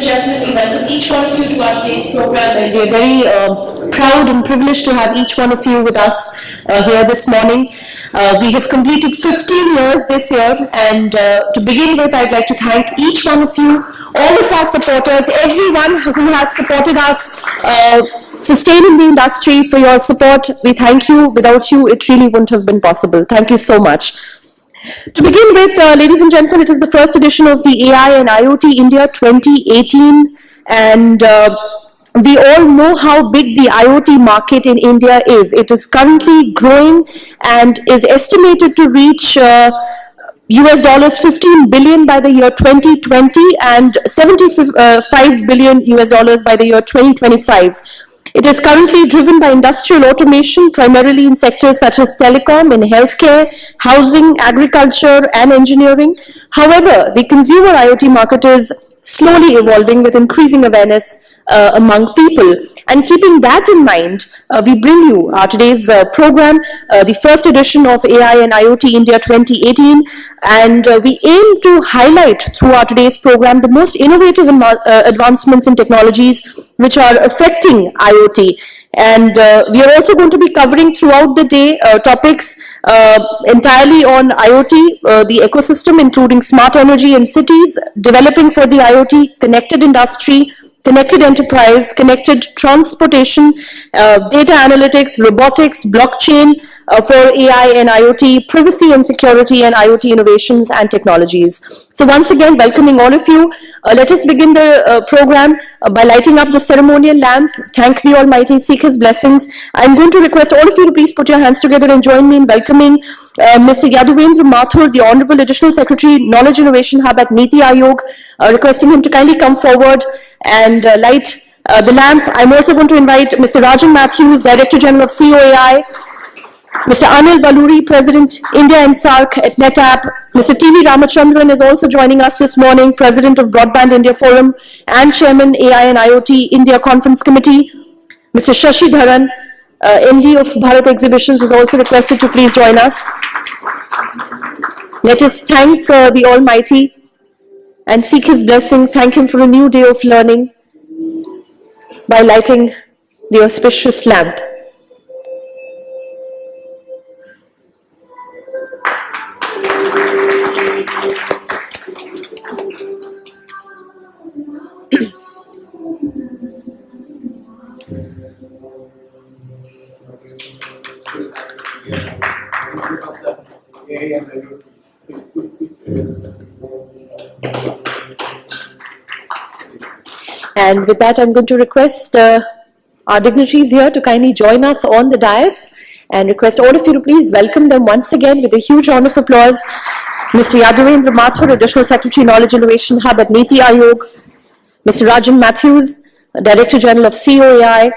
gentlemen, we welcome each one of you to our today's program, and we are very proud and privileged to have each one of you with us here this morning. We have completed 15 years this year, and to begin with, I'd like to thank each one of you, all of our supporters, everyone who has supported us, sustaining the industry, for your support. We thank you. Without you, it really wouldn't have been possible. Thank you so much. To begin with, ladies and gentlemen, it is the first edition of the AI and IoT India 2018, and we all know how big the IoT market in India is. It is currently growing and is estimated to reach US dollars 15 billion by the year 2020 and 75 billion US dollars by the year 2025. It is currently driven by industrial automation, primarily in sectors such as telecom, in healthcare, housing, agriculture, and engineering. However, the consumer IoT market is slowly evolving with increasing awareness among people. And keeping that in mind, we bring you today's program, the first edition of AI and IoT India 2018, and we aim to highlight through our today's program the most innovative advancements in technologies which are affecting IoT. And we are also going to be covering throughout the day topics entirely on IoT, the ecosystem, including smart energy in cities, developing for the IoT, connected industry, connected enterprise, connected transportation, data analytics, robotics, blockchain for AI and IoT, privacy and security, and IoT innovations and technologies. So once again, welcoming all of you. Let us begin the program by lighting up the ceremonial lamp. Thank the Almighty, seek His blessings. I'm going to request all of you to please put your hands together and join me in welcoming Mr. Yaduvendra Mathur, the Honorable Additional Secretary, Knowledge Innovation Hub at Niti Aayog, requesting him to kindly come forward and light the lamp. I'm also going to invite Mr. Rajan Matthews, Director General of COAI, Mr. Anil Valuri, President, India and SAARC at NetApp. Mr. TV Ramachandran is also joining us this morning, President of Broadband India Forum and Chairman AI and IoT India Conference Committee. Mr. Shashi Dharan, MD of Bharat Exhibitions, is also requested to please join us. Let us thank the Almighty and seek His blessings, thank Him for a new day of learning by lighting the auspicious lamp. And with that, I'm going to request our dignitaries here to kindly join us on the dais, and request all of you to please welcome them once again with a huge round of applause. Mr. Yaduvendra Mathur, Additional Secretary, Knowledge Innovation Hub at Niti Aayog. Mr. Rajan Matthews, Director General of COAI.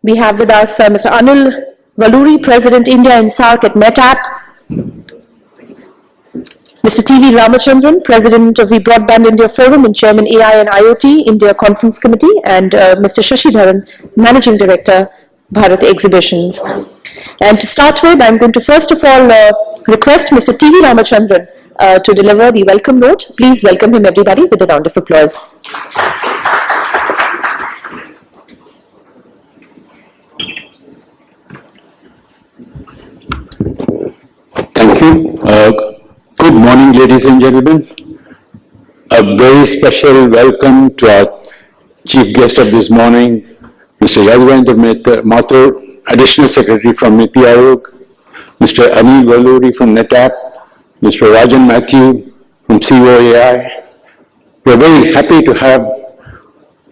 We have with us Mr. Anil Valuri, President, India and SAARC at NetApp. Mr. TV Ramachandran, President of the Broadband India Forum and Chairman AI and IoT India Conference Committee, and Mr. Shashi Dharan, Managing Director, Bharat Exhibitions. And to start with, I'm going to first of all request Mr. TV Ramachandran to deliver the welcome note. Please welcome him, everybody, with a round of applause. Thank you. Good morning, ladies and gentlemen. A very special welcome to our chief guest of this morning, Mr. Yaduvendra Mathur, Additional Secretary from Niti Aayog, Mr. Anil Valuri from NetApp, Mr. Rajan Matthew from COAI. We are very happy to have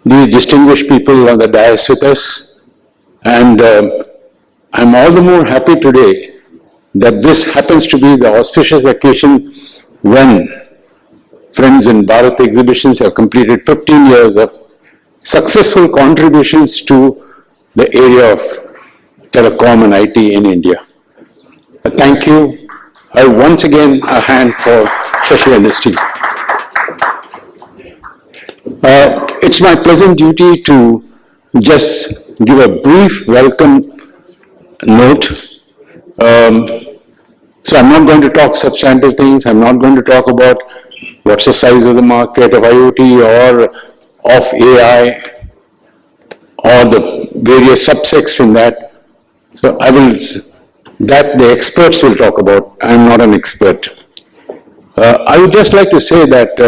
these distinguished people on the dais with us, and I'm all the more happy today that this happens to be the auspicious occasion when friends in Bharat Exhibitions have completed 15 years of successful contributions to the area of telecom and IT in India. Thank you. Once again, a hand for Shashi and his team. It's my pleasant duty to just give a brief welcome note. So I'm not going to talk substantive things. I'm not going to talk about what's the size of the market of IoT or of AI or the various subsects in that. So that the experts will talk about. I'm not an expert. I would just like to say that,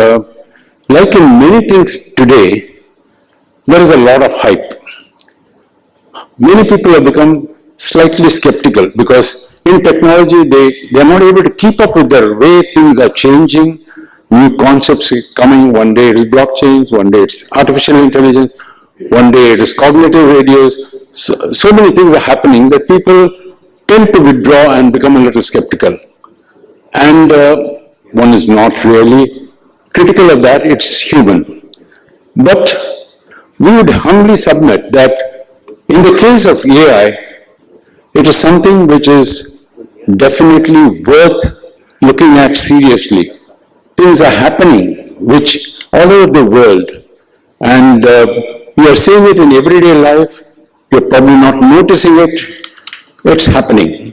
like in many things today, there is a lot of hype. Many people have become slightly skeptical because in technology they are not able to keep up with the way things are changing. New concepts are coming. One day it is blockchains, one day it's artificial intelligence, one day it is cognitive radios. So many things are happening that people tend to withdraw and become a little skeptical. And one is not really critical of that, it's human. But we would humbly submit that in the case of AI, it is something which is definitely worth looking at seriously. Things are happening which all over the world, and you are seeing it in everyday life, you're probably not noticing it, it's happening.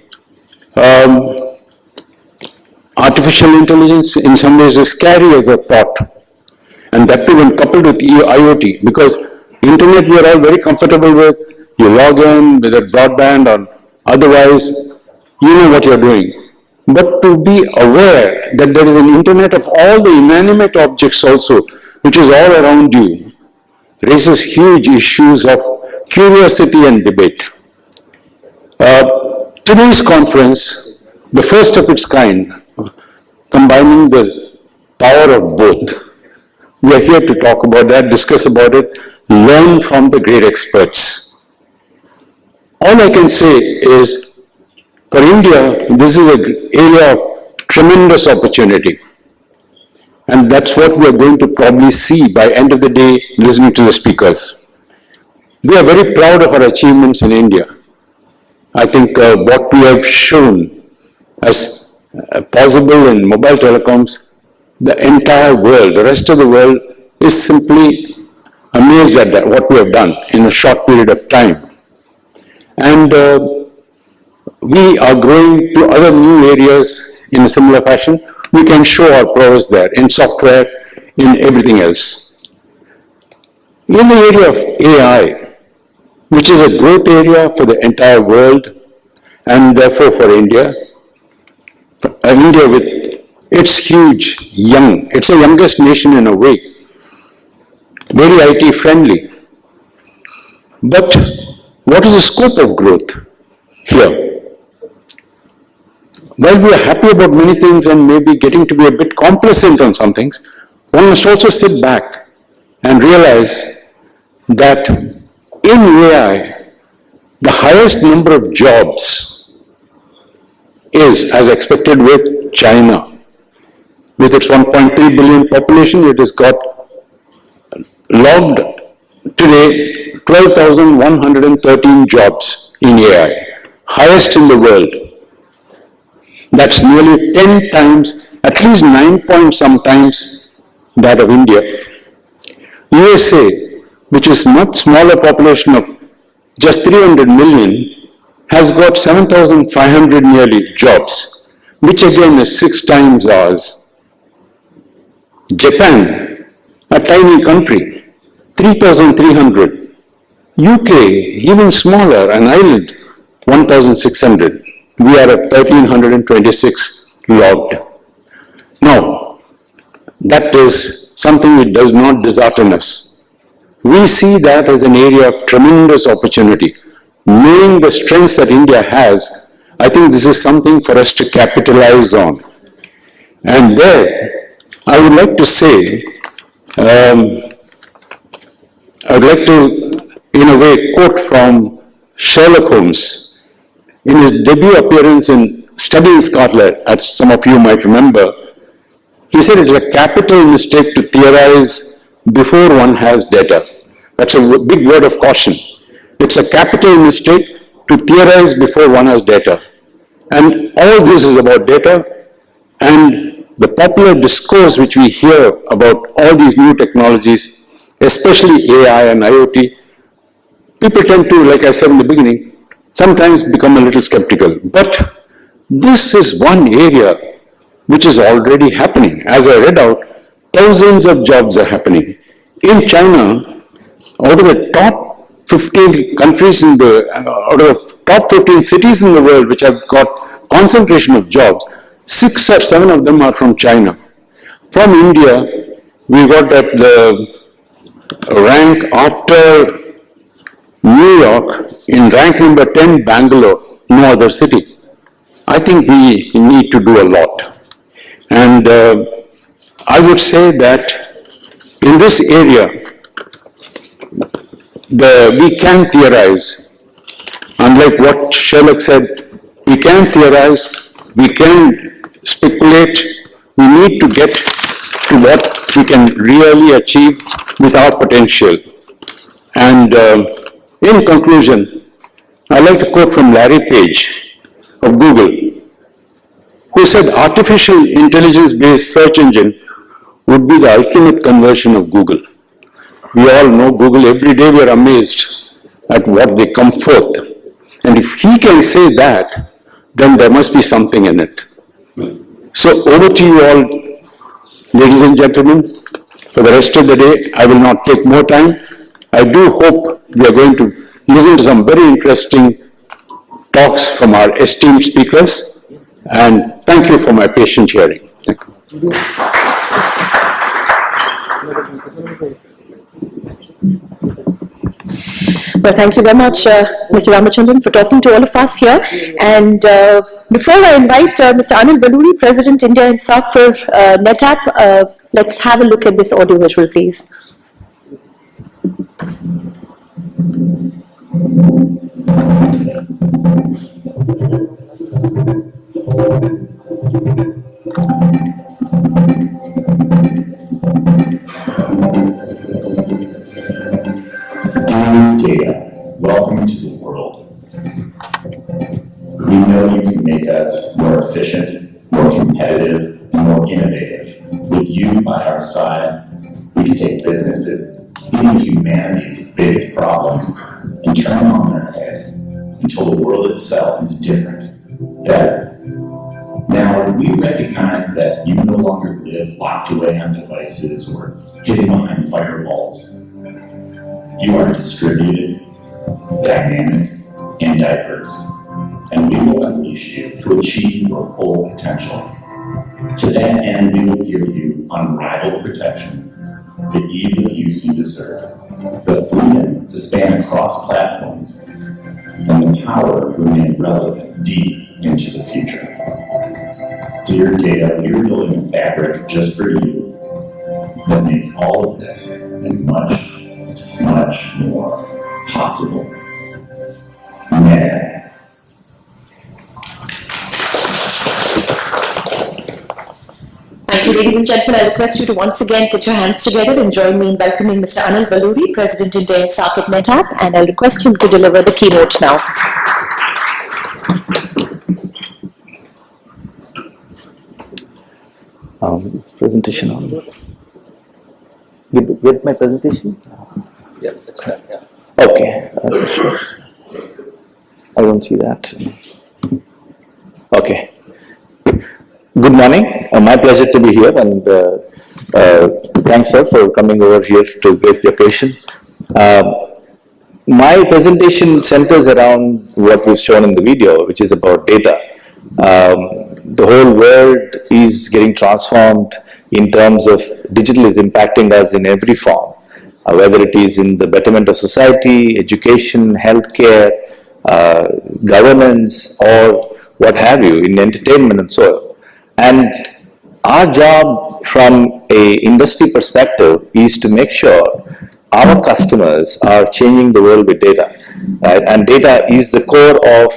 Artificial intelligence in some ways is scary as a thought, and that too when coupled with IoT, because internet we are all very comfortable with, you log in with a broadband or otherwise, you know what you're doing. But to be aware that there is an internet of all the inanimate objects also, which is all around you, raises huge issues of curiosity and debate. Today's conference, the first of its kind, combining the power of both. We are here to talk about that, discuss about it, learn from the great experts. All I can say is, for India, this is an area of tremendous opportunity. And that's what we are going to probably see by end of the day, listening to the speakers. We are very proud of our achievements in India. I think what we have shown as possible in mobile telecoms, the entire world, the rest of the world is simply amazed at that, what we have done in a short period of time. And we are growing to other new areas in a similar fashion. We can show our prowess there in software, in everything else. In the area of AI, which is a growth area for the entire world and therefore for India, India with its huge, it's the youngest nation in a way, very IT friendly. But what is the scope of growth here? While we are happy about many things and maybe getting to be a bit complacent on some things, one must also sit back and realize that in AI, the highest number of jobs is, as expected, with China. With its 1.3 billion population, it has got logged today 12,113 jobs in AI, highest in the world. That's nearly 10 times, at least 9 point sometimes that of India. USA, which is much smaller population of just 300 million, has got 7,500 nearly jobs, which again is 6 times ours. Japan, a tiny country, 3,300. UK, even smaller, an island, 1,600. We are at 1,326 logged. Now, that is something which does not dishearten us. We see that as an area of tremendous opportunity. Knowing the strengths that India has, I think this is something for us to capitalize on. And there, I would like to say, I would like to, in a way, quote from Sherlock Holmes. In his debut appearance in Studying Scotland, as some of you might remember, he said it is a capital mistake to theorize before one has data. That's a big word of caution. It's a capital mistake to theorize before one has data. And all this is about data, and the popular discourse which we hear about all these new technologies, especially AI and IoT, people tend to, like I said in the beginning, sometimes become a little skeptical. But this is one area which is already happening. As I read out, thousands of jobs are happening. in China, out of the top 15 countries in the, out of the top 15 cities in the world which have got concentration of jobs, 6 or 7 of them are from China. From India, we got at the rank after New York, in rank number 10, Bangalore, no other city. I think we need to do a lot. And I would say that in this area, we can theorize. Unlike what Sherlock said, we can theorize, we can speculate, we need to get to what we can really achieve with our potential. And in conclusion, I'd like to quote from Larry Page of Google, who said artificial intelligence-based search engine would be the ultimate conversion of Google. We all know Google. Every day we are amazed at what they come forth. And if he can say that, then there must be something in it. So over to you all, ladies and gentlemen. For the rest of the day, I will not take more time. I do hope we are going to listen to some very interesting talks from our esteemed speakers. And thank you for my patient hearing. Thank you. Well, thank you very much, Mr. Ramachandran, for talking to all of us here. And before I invite Mr. Anil Valuri, President, India and SAARC for NetApp, let's have a look at this audio visual, please. Data, welcome to the world. We know you can make us more efficient, more competitive, and more innovative. With you by our side, we can take businesses, even humanity's biggest problems, and turn them on their head until the world itself is different, better. Now, we recognize that you no longer live locked away on devices or hidden behind firewalls. You are distributed, dynamic, and diverse, and we will unleash you to achieve your full potential. To that end, we will give you unrivaled protection, the ease of use you deserve, the freedom to span across platforms, and the power to remain relevant deep into the future. Dear Data, we are building a fabric just for you that makes all of this and much more possible. NetApp. Thank you, ladies and gentlemen. I request you to once again put your hands together and join me in welcoming Mr. Anil Valuri, President, India and SAARC at NetApp, and I'll request him to deliver the keynote now. Is presentation on? Get my presentation? Yeah, that's that, yeah. Okay. Sure. I won't see that. Okay. Good morning. My pleasure to be here, and thanks, sir, for coming over here to grace the occasion. My presentation centers around what we've shown in the video, which is about data. The whole world is getting transformed in terms of digital is impacting us in every form, whether it is in the betterment of society, education, healthcare, governance, or what have you, in entertainment and so on. And our job from a industry perspective is to make sure our customers are changing the world with data. And data is the core of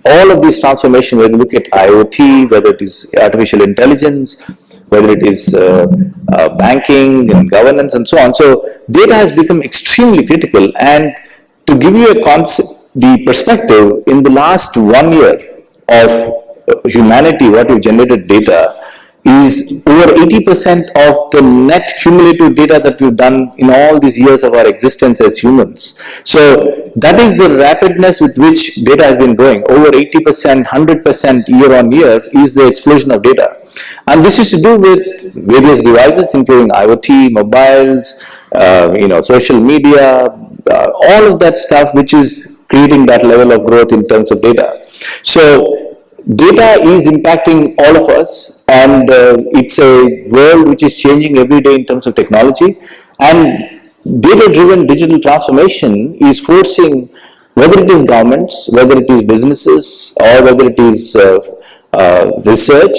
all of these transformations, when you look at IoT, whether it is artificial intelligence, whether it is banking and governance and so on. So data has become extremely critical. And to give you a concept, the perspective, in the last 1 year of humanity, what we've generated data is over 80% of the net cumulative data that we've done in all these years of our existence as humans. So that is the rapidness with which data has been growing. Over 80%, 100% year on year is the explosion of data. And this is to do with various devices, including IoT, mobiles, social media, all of that stuff which is creating that level of growth in terms of data. So data is impacting all of us, and it's a world which is changing every day in terms of technology, and data-driven digital transformation is forcing, whether it is governments, whether it is businesses, or whether it is research,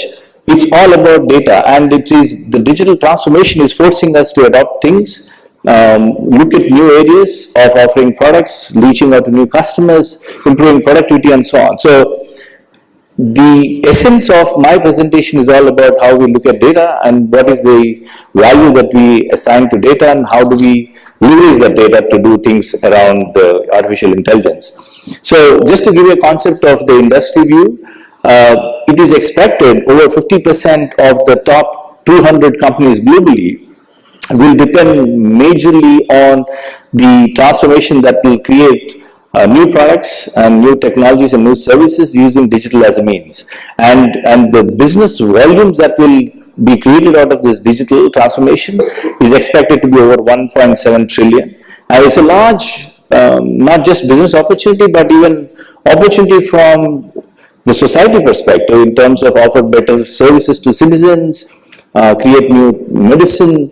it's all about data, and it is the digital transformation is forcing us to adopt things, look at new areas of offering products, reaching out to new customers, improving productivity, and so on. So the essence of my presentation is all about how we look at data and what is the value that we assign to data and how do we leverage that data to do things around artificial intelligence. So just to give you a concept of the industry view, it is expected over 50% of the top 200 companies globally will depend majorly on the transformation that will create new products and new technologies and new services using digital as a means. And the business volumes that will be created out of this digital transformation is expected to be over 1.7 trillion. And it's a large, not just business opportunity, but even opportunity from the society perspective in terms of offer better services to citizens, create new medicine,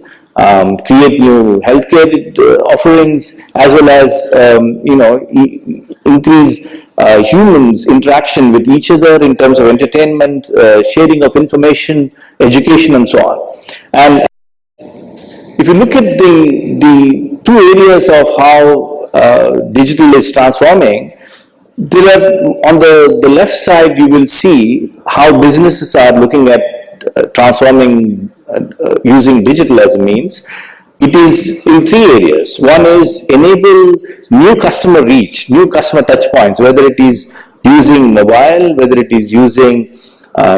create new healthcare offerings, as well as increase humans' interaction with each other in terms of entertainment, sharing of information, education, and so on. And if you look at the two areas of how digital is transforming, there are, on the left side, you will see how businesses are looking at transforming using digital as a means. It is in three areas. One is enable new customer reach, new customer touch points, whether it is using mobile, whether it is using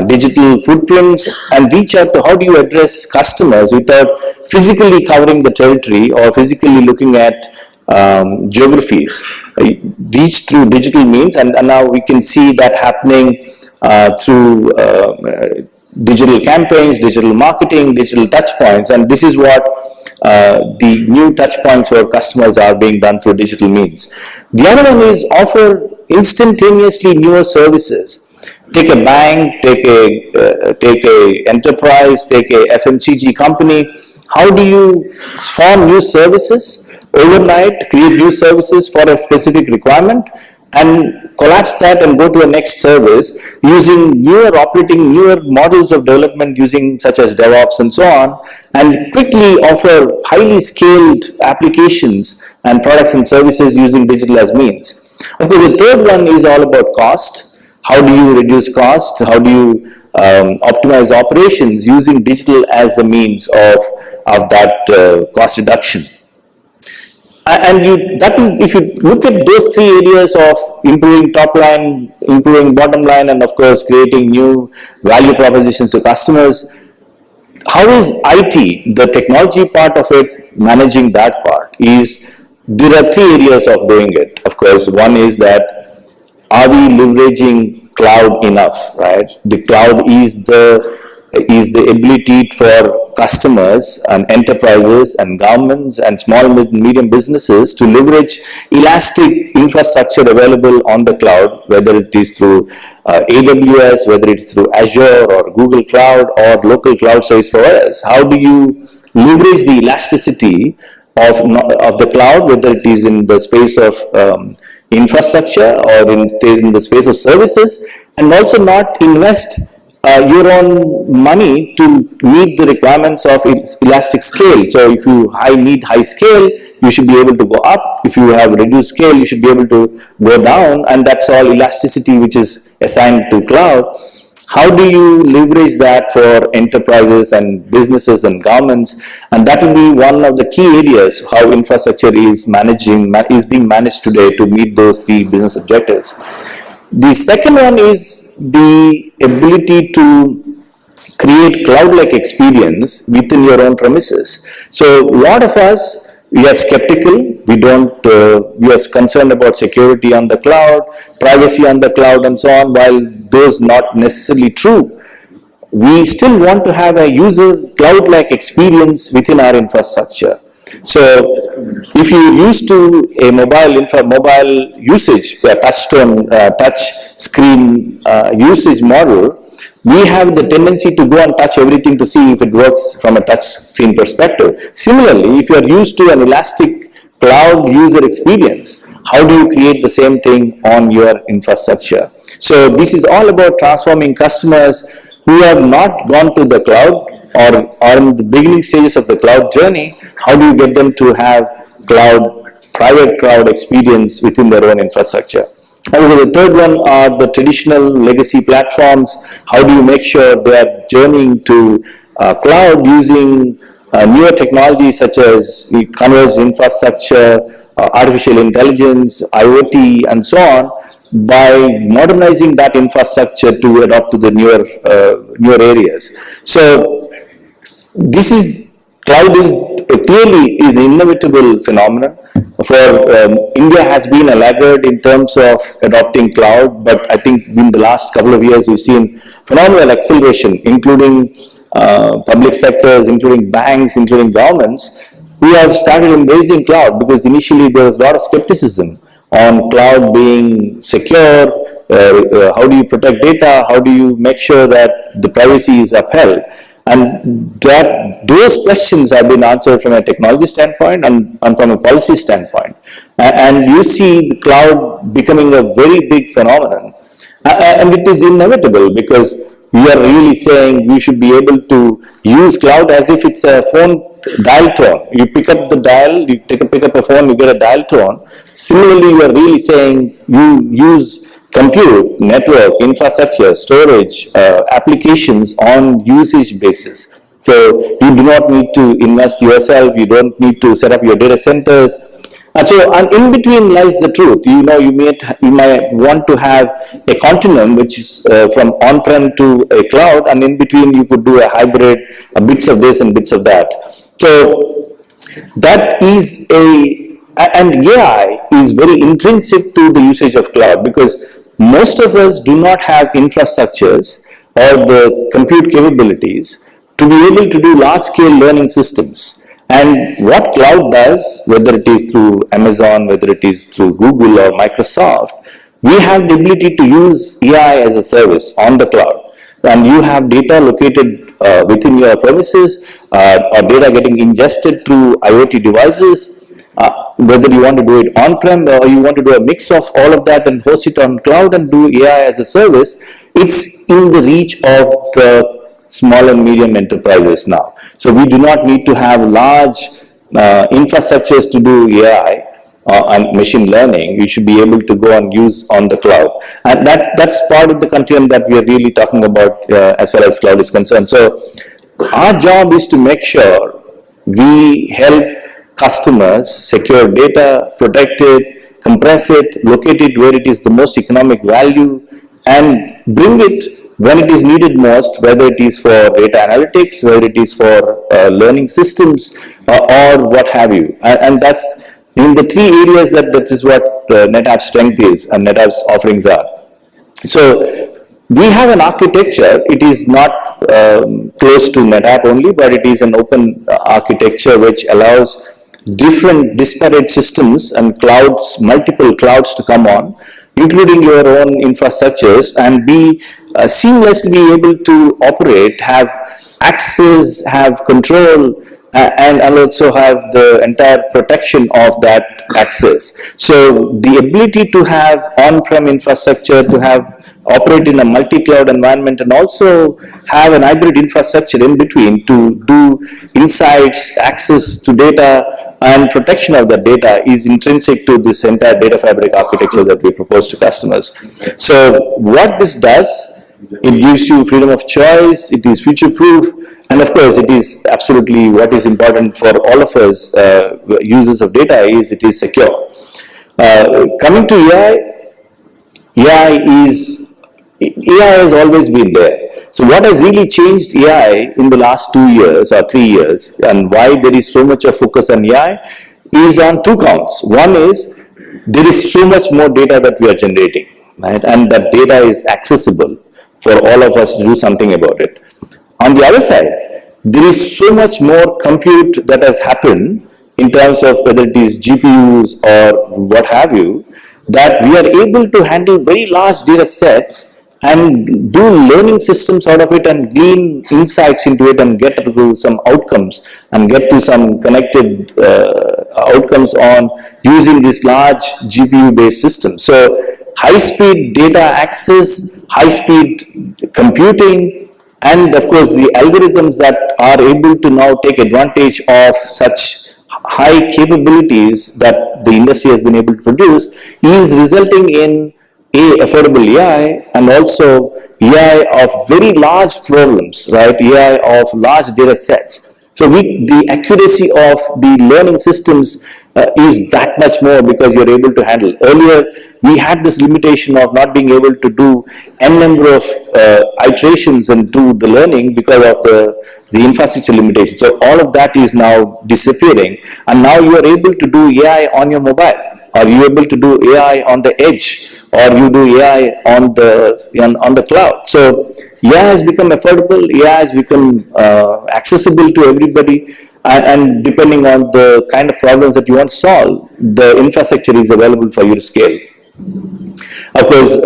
digital footprints, and reach out to how do you address customers without physically covering the territory or physically looking at geographies. Reach through digital means, and now we can see that happening through digital campaigns, digital marketing, digital touch points, and this is what the new touch points for customers are being done through digital means. The other one is offer instantaneously newer services. Take a bank, take a enterprise, take a FMCG company. How do you form new services overnight, create new services for a specific requirement, and collapse that and go to a next service using newer models of development using such as DevOps and so on, and quickly offer highly scaled applications and products and services using digital as means. Of course, the third one is all about cost. How do you reduce cost? How do you optimize operations using digital as a means of that cost reduction? And that is, if you look at those three areas of improving top line, improving bottom line, and of course creating new value propositions to customers, how is IT, the technology part of it, managing that part? There are three areas of doing it. Of course, one is that, are we leveraging cloud enough, right? The cloud is the ability for customers and enterprises and governments and small and medium businesses to leverage elastic infrastructure available on the cloud, whether it is through AWS, whether it's through Azure or Google Cloud or local cloud service providers. How do you leverage the elasticity of the cloud, whether it is in the space of infrastructure or in the space of services, and also not invest your own money to meet the requirements of elastic scale. So if you need high scale, you should be able to go up. If you have reduced scale, you should be able to go down, and that's all elasticity which is assigned to cloud. How do you leverage that for enterprises and businesses and governments? And that will be one of the key areas how infrastructure is being managed today to meet those three business objectives. The second one is the ability to create cloud-like experience within your own premises. So a lot of us, we are skeptical, we are concerned about security on the cloud, privacy on the cloud and so on, while those not necessarily true. We still want to have a user cloud-like experience within our infrastructure. So if you used to a mobile usage, a touch screen usage model, we have the tendency to go and touch everything to see if it works from a touch screen perspective. Similarly, if you are used to an elastic cloud user experience, how do you create the same thing on your infrastructure? So this is all about transforming customers who have not gone to the cloud or are in the beginning stages of the cloud journey. How do you get them to have private cloud experience within their own infrastructure? And the third one are the traditional legacy platforms. How do you make sure they are journeying to cloud using newer technologies such as the converged infrastructure, artificial intelligence, IoT, and so on, by modernizing that infrastructure to adopt to the newer areas. So this is, cloud is clearly an inevitable phenomenon. India has been a laggard in terms of adopting cloud, but I think in the last couple of years we've seen phenomenal acceleration, including public sectors, including banks, including governments, who have started embracing cloud, because initially there was a lot of skepticism on cloud being secure, how do you protect data, how do you make sure that the privacy is upheld. And those questions have been answered from a technology standpoint and from a policy standpoint. And you see the cloud becoming a very big phenomenon. And it is inevitable, because we are really saying we should be able to use cloud as if it's a phone dial tone. You pick up the dial, you pick up a phone, you get a dial tone. Similarly, you are really saying you use compute, network, infrastructure, storage, applications on usage basis. So you do not need to invest yourself, you don't need to set up your data centers. And in between lies the truth. You might want to have a continuum which is from on-prem to a cloud, and in between you could do a hybrid, bits of this and bits of that. So that is and AI is very intrinsic to the usage of cloud, because most of us do not have infrastructures or the compute capabilities to be able to do large-scale learning systems. And what cloud does, whether it is through Amazon, whether it is through Google or Microsoft, we have the ability to use AI as a service on the cloud. And you have data located within your premises, or data getting ingested through IoT devices, whether you want to do it on-prem or you want to do a mix of all of that and host it on cloud and do AI as a service. It's in the reach of the small and medium enterprises now. So we do not need to have large infrastructures to do AI and machine learning. We should be able to go and use on the cloud. And that's part of the continuum that we are really talking about as far as cloud is concerned. So our job is to make sure we help customers secure data, protect it, compress it, locate it where it is the most economic value, and bring it when it is needed most, whether it is for data analytics, whether it is for learning systems, or what have you. And that's in the three areas that is what NetApp's strength is and NetApp's offerings are. So we have an architecture. It is not close to NetApp only, but it is an open architecture which allows different disparate systems and clouds, multiple clouds to come on, including your own infrastructures, and be seamlessly able to operate, have access, have control, and also have the entire protection of that access. So the ability to have on-prem infrastructure, to have operate in a multi-cloud environment, and also have an hybrid infrastructure in between to do insights, access to data, and protection of that data is intrinsic to this entire data fabric architecture that we propose to customers. So what this does, it gives you freedom of choice, it is future-proof, and of course it is absolutely what is important for all of us users of data is it is secure. Coming to AI has always been there. So what has really changed AI in the last 2 years or 3 years, and why there is so much of focus on AI, is on two counts. One is there is so much more data that we are generating, right? And that data is accessible for all of us to do something about it. On the other side, there is so much more compute that has happened in terms of whether it is GPUs or what have you, that we are able to handle very large data sets and do learning systems out of it and glean insights into it and get to some outcomes and get to some connected outcomes on using this large GPU based system. So high speed data access, high speed computing, and of course the algorithms that are able to now take advantage of such high capabilities that the industry has been able to produce is resulting in affordable AI and also AI of very large problems, right? AI of large data sets. So the accuracy of the learning systems is that much more because you're able to handle. Earlier, we had this limitation of not being able to do n number of iterations and do the learning because of the infrastructure limitation. So all of that is now disappearing, and now you are able to do AI on your mobile, or you're able to do AI on the edge, or you do AI on the cloud. So AI has become affordable, AI has become accessible to everybody, and depending on the kind of problems that you want to solve, the infrastructure is available for you to scale. Of course,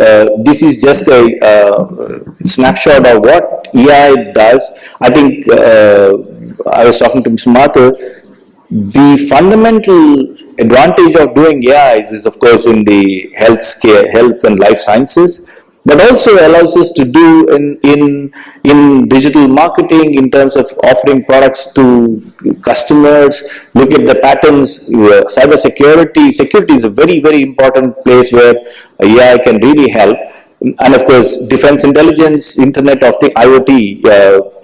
this is just a snapshot of what AI does. I think I was talking to Mr. Mathur. The fundamental advantage of doing AI is of course in the health and life sciences, but also allows us to do in digital marketing in terms of offering products to customers, look at the patterns, cyber security. Security is a very, very important place where AI can really help. And of course, defense intelligence, Internet of the IoT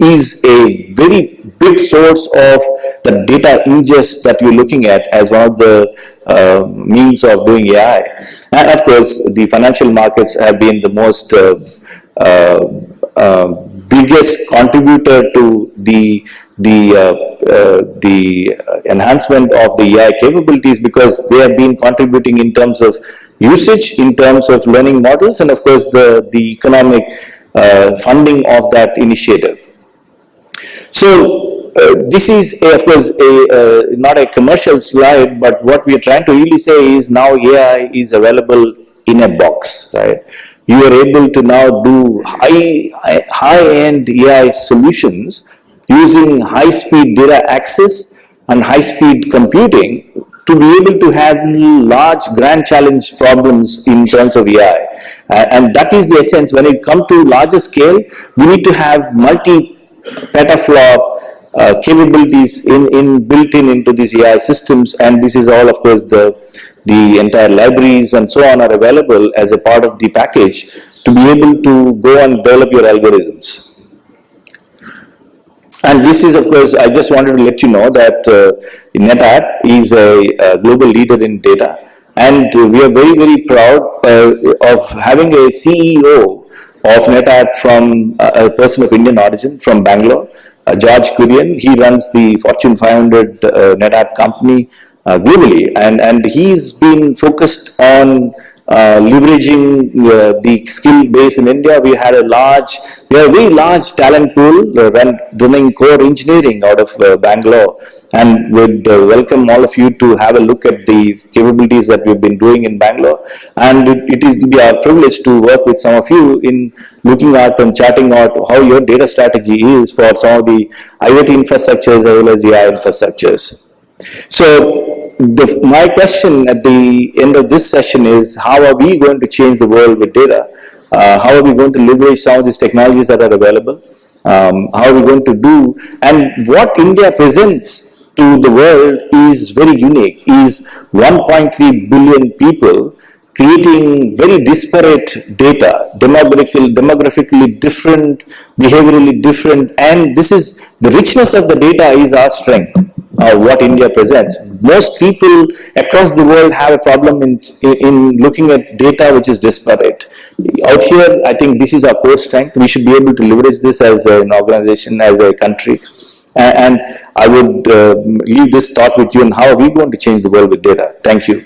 is a very big source of the data ingest that you're looking at as one of the means of doing AI. And of course, the financial markets have been the most biggest contributor to the enhancement of the AI capabilities, because they have been contributing in terms of usage, in terms of learning models, and of course the economic funding of that initiative. So this is of course not a commercial slide, but what we are trying to really say is now AI is available in a box, right? You are able to now do high-end AI solutions using high-speed data access and high-speed computing to be able to handle large grand challenge problems in terms of AI. And that is the essence. When it comes to larger scale, we need to have multi-petaflop capabilities built into these AI systems, and this is all of course the entire libraries and so on are available as a part of the package to be able to go and develop your algorithms. And this is, of course, I just wanted to let you know that NetApp is a global leader in data, and we are very, very proud of having a CEO of NetApp from a person of Indian origin from Bangalore, George Kurian. He runs the Fortune 500 NetApp company globally, and he's been focused on leveraging the skill base in India. We have a very large talent pool running core engineering out of Bangalore, and would welcome all of you to have a look at the capabilities that we've been doing in Bangalore. And it will be our privilege to work with some of you in looking at and charting out how your data strategy is for some of the IoT infrastructures as well as AI infrastructures. So my question at the end of this session is, how are we going to change the world with data? How are we going to leverage some of these technologies that are available? How are we going to do? And what India presents to the world is very unique, is 1.3 billion people creating very disparate data, demographically different, behaviorally different, and this is, the richness of the data is our strength, what India presents. Most people across the world have a problem in looking at data which is disparate. Out here, I think this is our core strength. We should be able to leverage this as an organization, as a country. And I would leave this thought with you on how are we going to change the world with data. Thank you.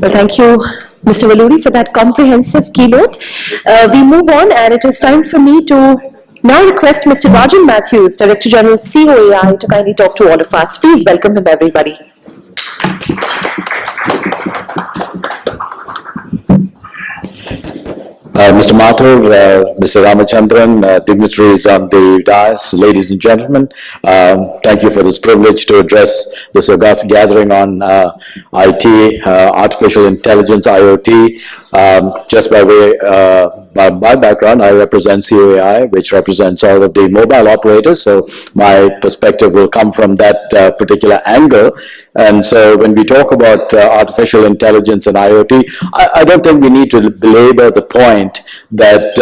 Well, thank you, Mr. Valluri, for that comprehensive keynote. We move on, and it is time for me to now request Mr. Rajan Matthews, Director General, COAI, to kindly talk to all of us. Please welcome him, everybody. Mr. Mathur, Mr. Ramachandran, dignitaries on the dais, ladies and gentlemen, thank you for this privilege to address this august gathering on IT, artificial intelligence, IoT. Just by way of my background, I represent COAI, which represents all of the mobile operators, so my perspective will come from that particular angle. And so when we talk about artificial intelligence and IoT, I don't think we need to belabor the point that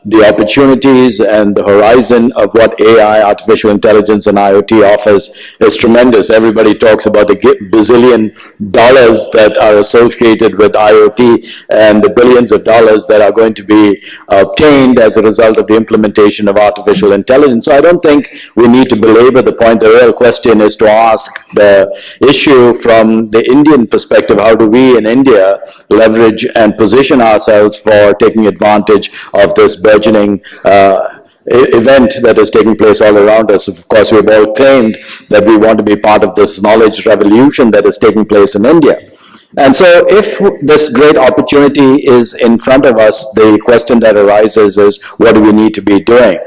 the opportunities and the horizon of what AI, artificial intelligence, and IoT offers is tremendous. Everybody talks about the bazillion dollars that are associated with IoT and the billions of dollars that are going to be obtained as a result of the implementation of artificial intelligence. So I don't think we need to belabor the point. The real question is to ask the issue from the Indian perspective: how do we in India leverage and position ourselves for taking advantage of this burgeoning event that is taking place all around us? Of course, we've all claimed that we want to be part of this knowledge revolution that is taking place in India. And so if this great opportunity is in front of us, the question that arises is, what do we need to be doing?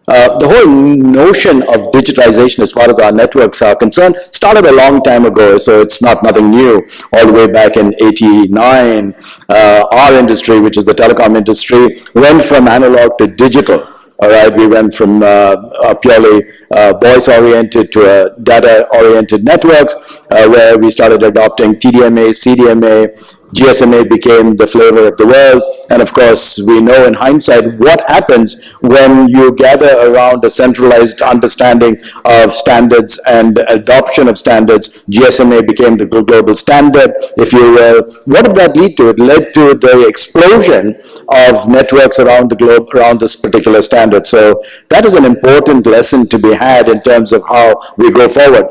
The whole notion of digitization as far as our networks are concerned started a long time ago, so it's nothing new. All the way back in '89, our industry, which is the telecom industry, went from analog to digital. All right, we went from purely voice-oriented to data-oriented networks, where we started adopting TDMA, CDMA, GSMA became the flavor of the world, and of course, we know in hindsight what happens when you gather around a centralized understanding of standards and adoption of standards. GSMA became the global standard, if you will. What did that lead to? It led to the explosion of networks around the globe around this particular standard. So that is an important lesson to be had in terms of how we go forward.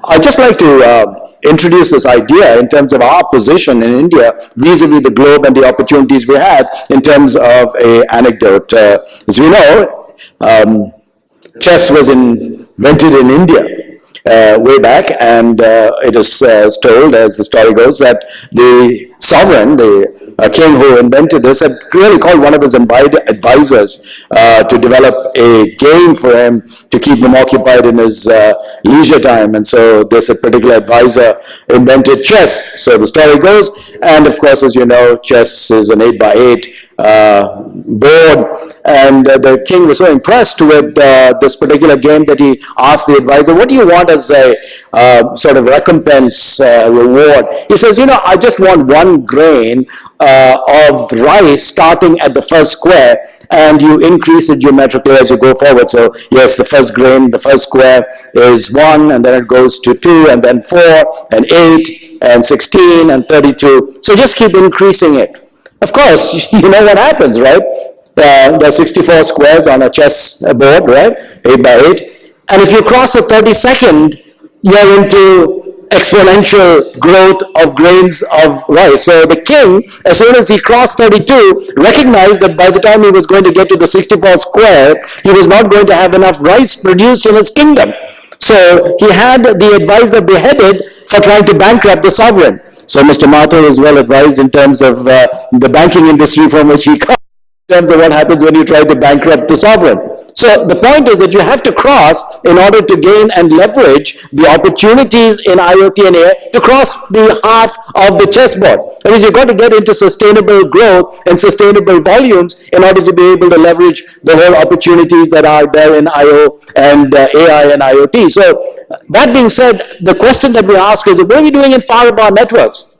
I'd just like to introduce this idea in terms of our position in India vis-a-vis the globe and the opportunities we had in terms of an anecdote. As we know, chess was invented in India way back, and it is told, as the story goes, that the sovereign, the king who invented this, had really called one of his advisors to develop a game for him to keep him occupied in his leisure time. And so this particular advisor invented chess, so the story goes. And of course, as you know, chess is an 8x8 board, and the king was so impressed with this particular game that he asked the advisor, what do you want as a sort of recompense, reward? He says, I just want 1 grain of rice starting at the first square, and you increase it geometrically as you go forward. So yes, the first grain, the first square is 1, and then it goes to 2, and then 4, and 8, and 16, and 32. So just keep increasing it. Of course, you know what happens, right? There are 64 squares on a chess board, right? 8x8. And if you cross the 32nd, you're into exponential growth of grains of rice. So the king, as soon as he crossed 32, recognized that by the time he was going to get to the 64 square, he was not going to have enough rice produced in his kingdom. So he had the advisor beheaded for trying to bankrupt the sovereign. So Mr. Mathur is well advised in terms of the banking industry from which he comes. terms of what happens when you try to bankrupt the sovereign. So the point is that you have to cross in order to gain and leverage the opportunities in IoT and AI to cross the half of the chessboard. That means you've got to get into sustainable growth and sustainable volumes in order to be able to leverage the whole opportunities that are there in IO and AI and IoT. So that being said, the question that we ask is, what are we doing in far-bar networks?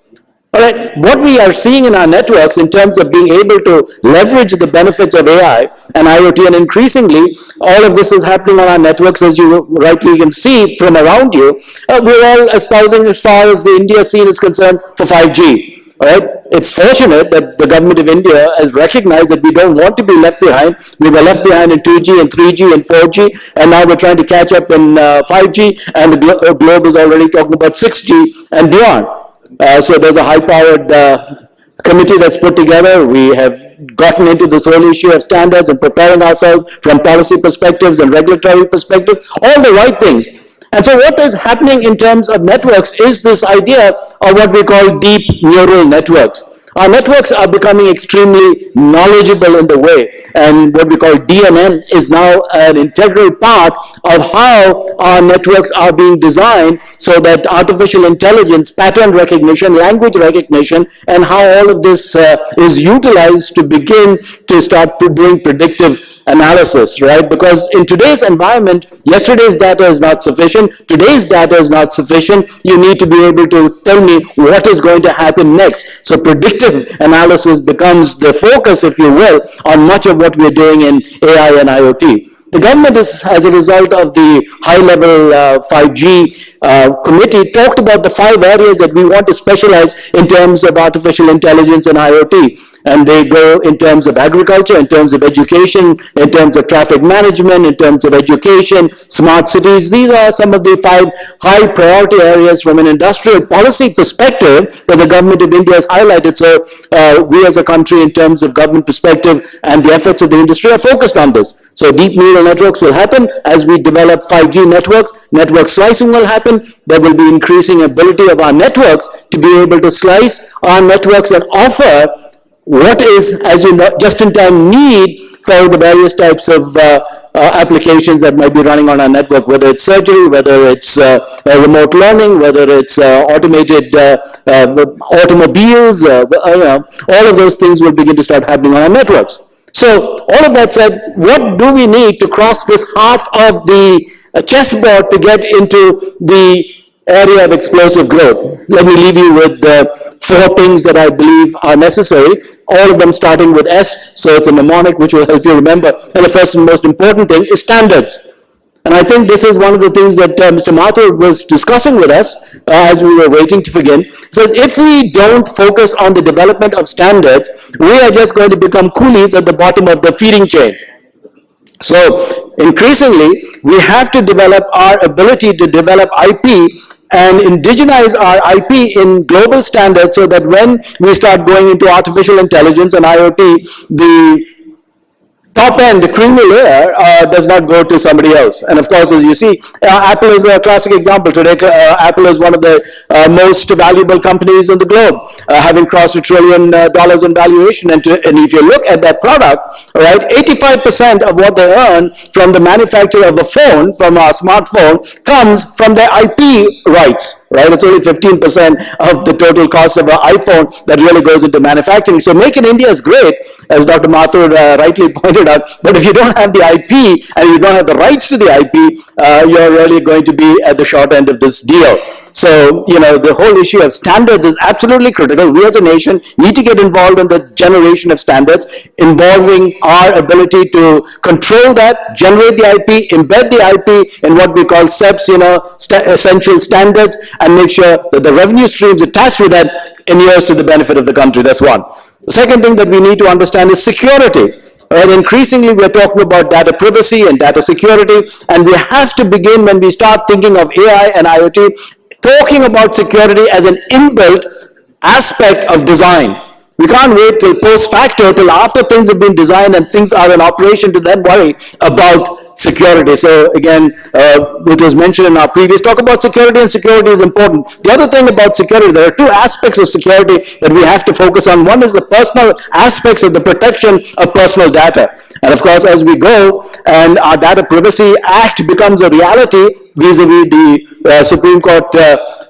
All right, what we are seeing in our networks in terms of being able to leverage the benefits of AI and IoT, and increasingly, all of this is happening on our networks, as you rightly can see from around you. We're all espousing, as far as the India scene is concerned, for 5G. All right, it's fortunate that the government of India has recognized that we don't want to be left behind. We were left behind in 2G and 3G and 4G, and now we're trying to catch up in 5G, and the globe is already talking about 6G and beyond. So there's a high-powered committee that's put together. We have gotten into this whole issue of standards and preparing ourselves from policy perspectives and regulatory perspectives, all the right things. And so what is happening in terms of networks is this idea of what we call deep neural networks. Our networks are becoming extremely knowledgeable in the way, and what we call DNN is now an integral part of how our networks are being designed, so that artificial intelligence, pattern recognition, language recognition, and how all of this is utilized to begin to start doing predictive analysis, right? Because in today's environment, yesterday's data is not sufficient, today's data is not sufficient, you need to be able to tell me what is going to happen next. So predictive analysis becomes the focus, if you will, on much of what we're doing in AI and IoT. The government is, as a result of the high-level 5G committee, talked about the 5 areas that we want to specialize in terms of artificial intelligence and IoT. And they go in terms of agriculture, in terms of education, in terms of traffic management, in terms of education, smart cities. These are some of the 5 high priority areas from an industrial policy perspective that the government of India has highlighted. So we as a country, in terms of government perspective and the efforts of the industry, are focused on this. So deep neural networks will happen as we develop 5G networks. Network slicing will happen. There will be increasing ability of our networks to be able to slice our networks and offer what is, as you know, just-in-time need for the various types of applications that might be running on our network, whether it's surgery, whether it's remote learning, whether it's automated automobiles, all of those things will begin to start happening on our networks. So all of that said, what do we need to cross this half of the chessboard to get into the area of explosive growth? Let me leave you with 4 things that I believe are necessary, all of them starting with S, so it's a mnemonic which will help you remember. And the first and most important thing is standards. And I think this is one of the things that Mr. Mathur was discussing with us as we were waiting to begin. So if we don't focus on the development of standards, we are just going to become coolies at the bottom of the feeding chain. So increasingly, we have to develop our ability to develop IP and indigenize our IP in global standards, so that when we start going into artificial intelligence and IoT, the top end, the creamy layer, does not go to somebody else. And of course, as you see, Apple is a classic example. Today, Apple is one of the most valuable companies in the globe, having crossed $1 trillion in valuation. And if you look at that product, right, 85% of what they earn from the manufacture of a phone, from a smartphone, comes from their IP rights, right? It's only 15% of the total cost of an iPhone that really goes into manufacturing. So Make in India is great, as Dr. Mathur rightly pointed out, but if you don't have the IP and you don't have the rights to the IP, you're really going to be at the short end of this deal. So, the whole issue of standards is absolutely critical. We as a nation need to get involved in the generation of standards, involving our ability to control that, generate the IP, embed the IP in what we call SEPs, essential standards, and make sure that the revenue streams attached with that inures to the benefit of the country. That's one. The second thing that we need to understand is security. And increasingly, we're talking about data privacy and data security, and we have to begin, when we start thinking of AI and IoT, talking about security as an inbuilt aspect of design. We can't wait till post facto, till after things have been designed and things are in operation to then worry about security. So again, it was mentioned in our previous talk about security, and security is important. The other thing about security, there are two aspects of security that we have to focus on. One is the personal aspects of the protection of personal data. And of course, as we go and our Data Privacy Act becomes a reality vis-a-vis the Supreme Court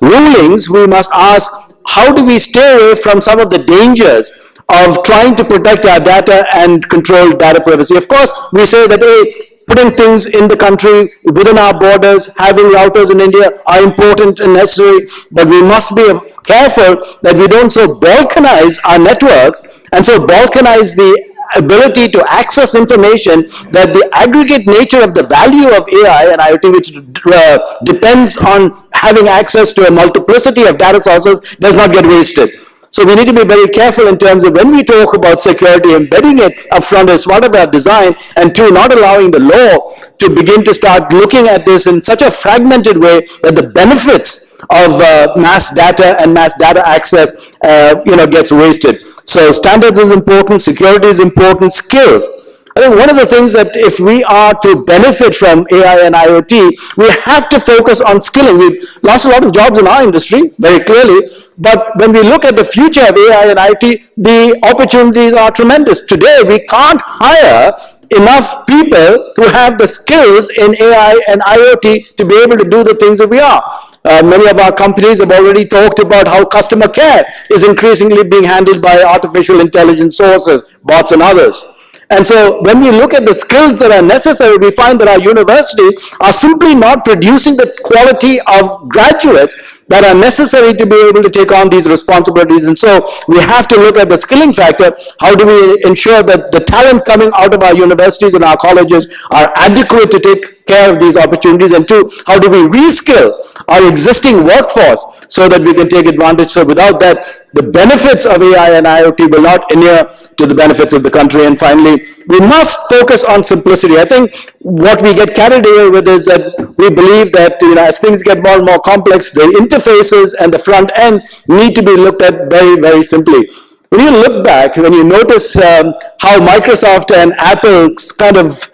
rulings, we must ask, how do we stay away from some of the dangers of trying to protect our data and control data privacy? Of course, we say that, hey, putting things in the country, within our borders, having routers in India are important and necessary, but we must be careful that we don't so balkanize our networks and so balkanize the ability to access information that the aggregate nature of the value of AI and IoT, which depends on having access to a multiplicity of data sources, does not get wasted. So we need to be very careful in terms of when we talk about security, embedding it upfront as part of our design, and two, not allowing the law to begin to start looking at this in such a fragmented way that the benefits of mass data and mass data access, gets wasted. So standards is important, security is important, skills. I think one of the things that if we are to benefit from AI and IoT, we have to focus on skilling. We've lost a lot of jobs in our industry, very clearly, but when we look at the future of AI and IoT, the opportunities are tremendous. Today, we can't hire enough people who have the skills in AI and IoT to be able to do the things that we are. Many of our companies have already talked about how customer care is increasingly being handled by artificial intelligence sources, bots and others. And so when we look at the skills that are necessary, we find that our universities are simply not producing the quality of graduates that are necessary to be able to take on these responsibilities. And so we have to look at the skilling factor. How do we ensure that the talent coming out of our universities and our colleges are adequate to take care of these opportunities? And two, how do we reskill our existing workforce so that we can take advantage? So without that, the benefits of AI and IoT will not inure to the benefits of the country. And finally, we must focus on simplicity. I think what we get carried away with is that we believe that as things get more and more complex, the interfaces and the front end need to be looked at very, very simply. When you look back, when you notice how Microsoft and Apple kind of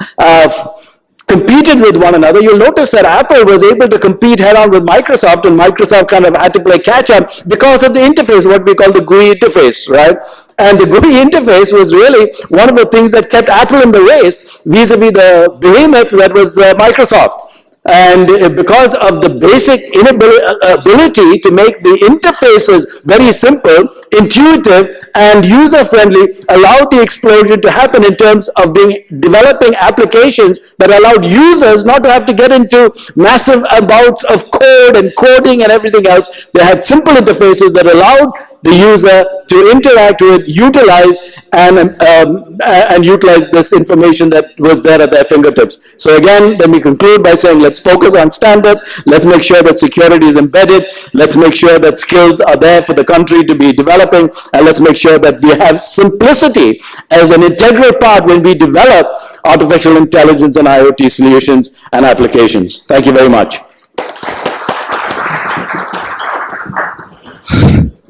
competed with one another, you'll notice that Apple was able to compete head-on with Microsoft, and Microsoft kind of had to play catch-up because of the interface, what we call the GUI interface, right? And the GUI interface was really one of the things that kept Apple in the race vis-a-vis the behemoth that was Microsoft. And because of the basic ability to make the interfaces very simple, intuitive, and user-friendly, allowed the explosion to happen in terms of developing applications that allowed users not to have to get into massive amounts of code and coding and everything else. They had simple interfaces that allowed the user to interact with, utilize, and utilize this information that was there at their fingertips. So again, let me conclude by saying, let's focus on standards. Let's make sure that security is embedded. Let's make sure that skills are there for the country to be developing. And let's make sure that we have simplicity as an integral part when we develop artificial intelligence and IoT solutions and applications. Thank you very much.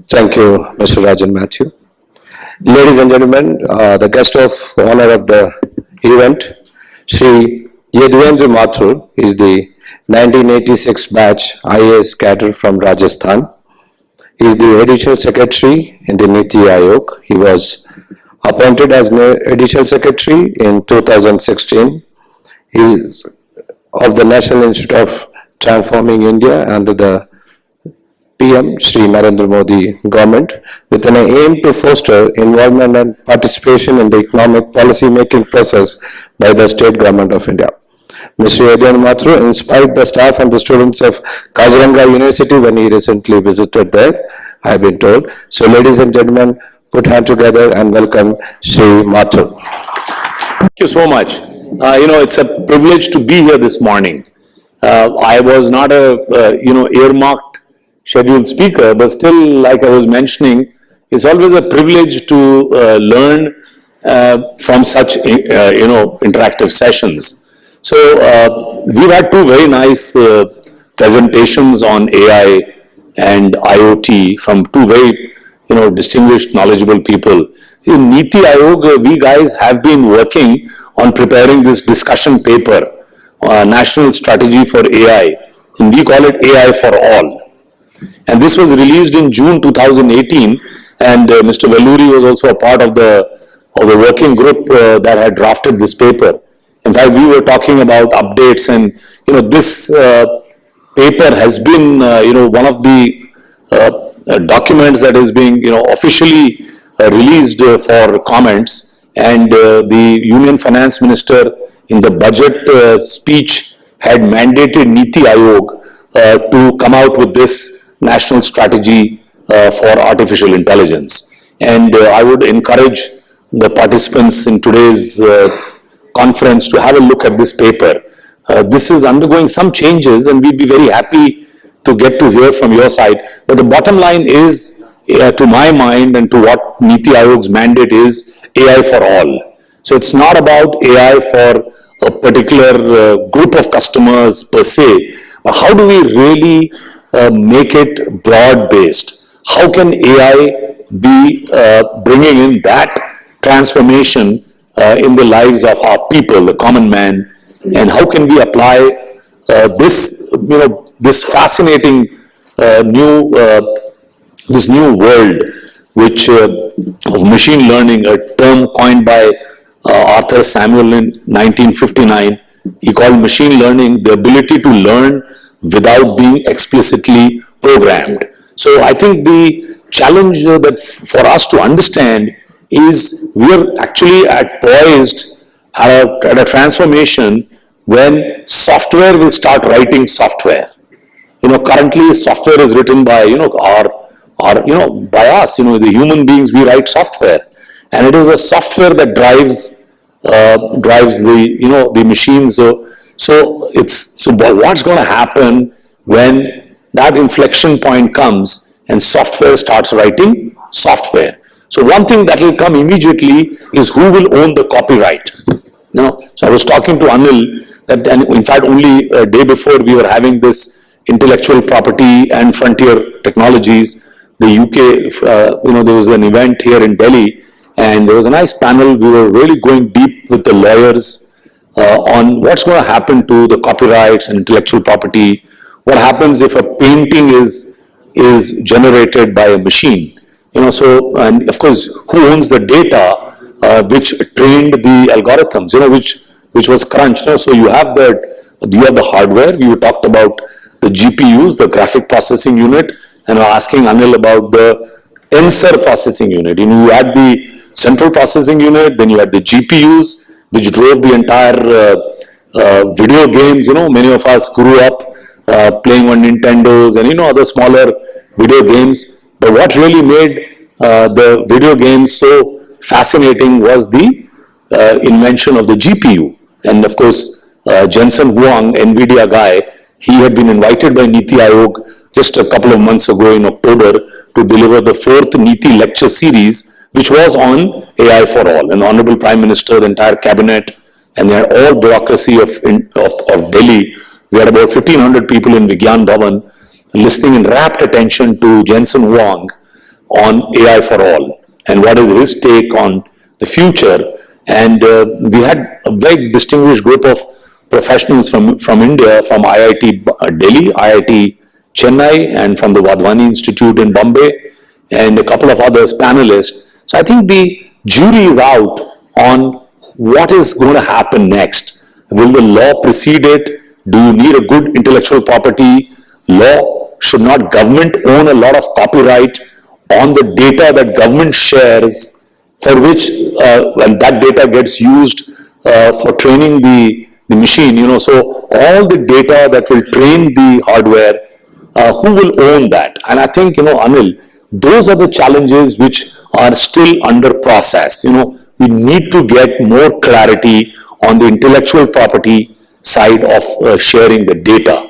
Thank you, Mr. Rajan Matthew. Ladies and gentlemen, the guest of honor of the event, Shri Yaduvendra Mathur, is the 1986 batch IAS cadre from Rajasthan. He is the Additional Secretary in the Niti Aayog. He was appointed as Additional Secretary in 2016. He is of the National Institute of Transforming India under the PM Shri Narendra Modi government, with an aim to foster involvement and participation in the economic policy making process by the state government of India. Mr. Yaduvendra Mathur inspired the staff and the students of Kaziranga University when he recently visited there, I have been told. So ladies and gentlemen, put hands together and welcome Shri Mathur. Thank you so much. It's a privilege to be here this morning. I was not a, earmarked scheduled speaker, but still, like I was mentioning, it's always a privilege to learn from such, interactive sessions. So we've had two very nice presentations on AI and IoT from two very distinguished, knowledgeable people. In Niti Aayog, we guys have been working on preparing this discussion paper, National Strategy for AI, and we call it AI for All. And this was released in June 2018, and Mr. Velluri was also a part of the working group that had drafted this paper. In fact, we were talking about updates, and this paper has been one of the documents that is being officially released for comments, and the Union Finance Minister in the budget speech had mandated Niti Aayog to come out with this national strategy for artificial intelligence. And I would encourage the participants in today's conference to have a look at this paper. This is undergoing some changes, and we'd be very happy to get to hear from your side. But the bottom line is, to my mind and to what Niti Aayog's mandate is, AI for all. So it's not about AI for a particular group of customers per se, but how do we really make it broad-based? How can AI be bringing in that transformation in the lives of our people, the common man, and how can we apply this fascinating this new world, which of machine learning, a term coined by Arthur Samuel in 1959. He called machine learning the ability to learn without being explicitly programmed. So I think the challenge that for us to understand is we are actually poised at a transformation when software will start writing software. Currently software is written by by us. The human beings, we write software, and it is the software that drives the machines. So what's going to happen when that inflection point comes and software starts writing software? So one thing that will come immediately is who will own the copyright. So I was talking to Anil that, and in fact only a day before we were having this intellectual property and frontier technologies, the UK, there was an event here in Delhi, and there was a nice panel. We were really going deep with the lawyers on what's going to happen to the copyrights and intellectual property. What happens if a painting is generated by a machine? So, and of course, who owns the data which trained the algorithms? Which was crunched. So you have the hardware. We talked about the GPUs, the graphic processing unit, and we're asking Anil about the tensor processing unit. You had the central processing unit, then you had the GPUs, which drove the entire video games. Many of us grew up playing on Nintendos and other smaller video games. But what really made the video games so fascinating was the invention of the GPU. And of course, Jensen Huang, NVIDIA guy, he had been invited by Niti Aayog just a couple of months ago in October to deliver the 4th Niti lecture series, which was on AI for all. And the Honorable Prime Minister, the entire cabinet, and the all bureaucracy of Delhi, we had about 1,500 people in Vigyan Bhavan listening in rapt attention to Jensen Huang on AI for all and what is his take on the future. And we had a very distinguished group of professionals from India, from IIT Delhi, IIT Chennai, and from the Wadhwani Institute in Bombay, and a couple of others, panelists. So I think the jury is out on what is going to happen next. Will the law precede it? Do you need a good intellectual property law? Should not government own a lot of copyright on the data that government shares, for which when that data gets used for training the machine? So all the data that will train the hardware, who will own that? And I think, Anil, those are the challenges which are still under process. We need to get more clarity on the intellectual property side of sharing the data.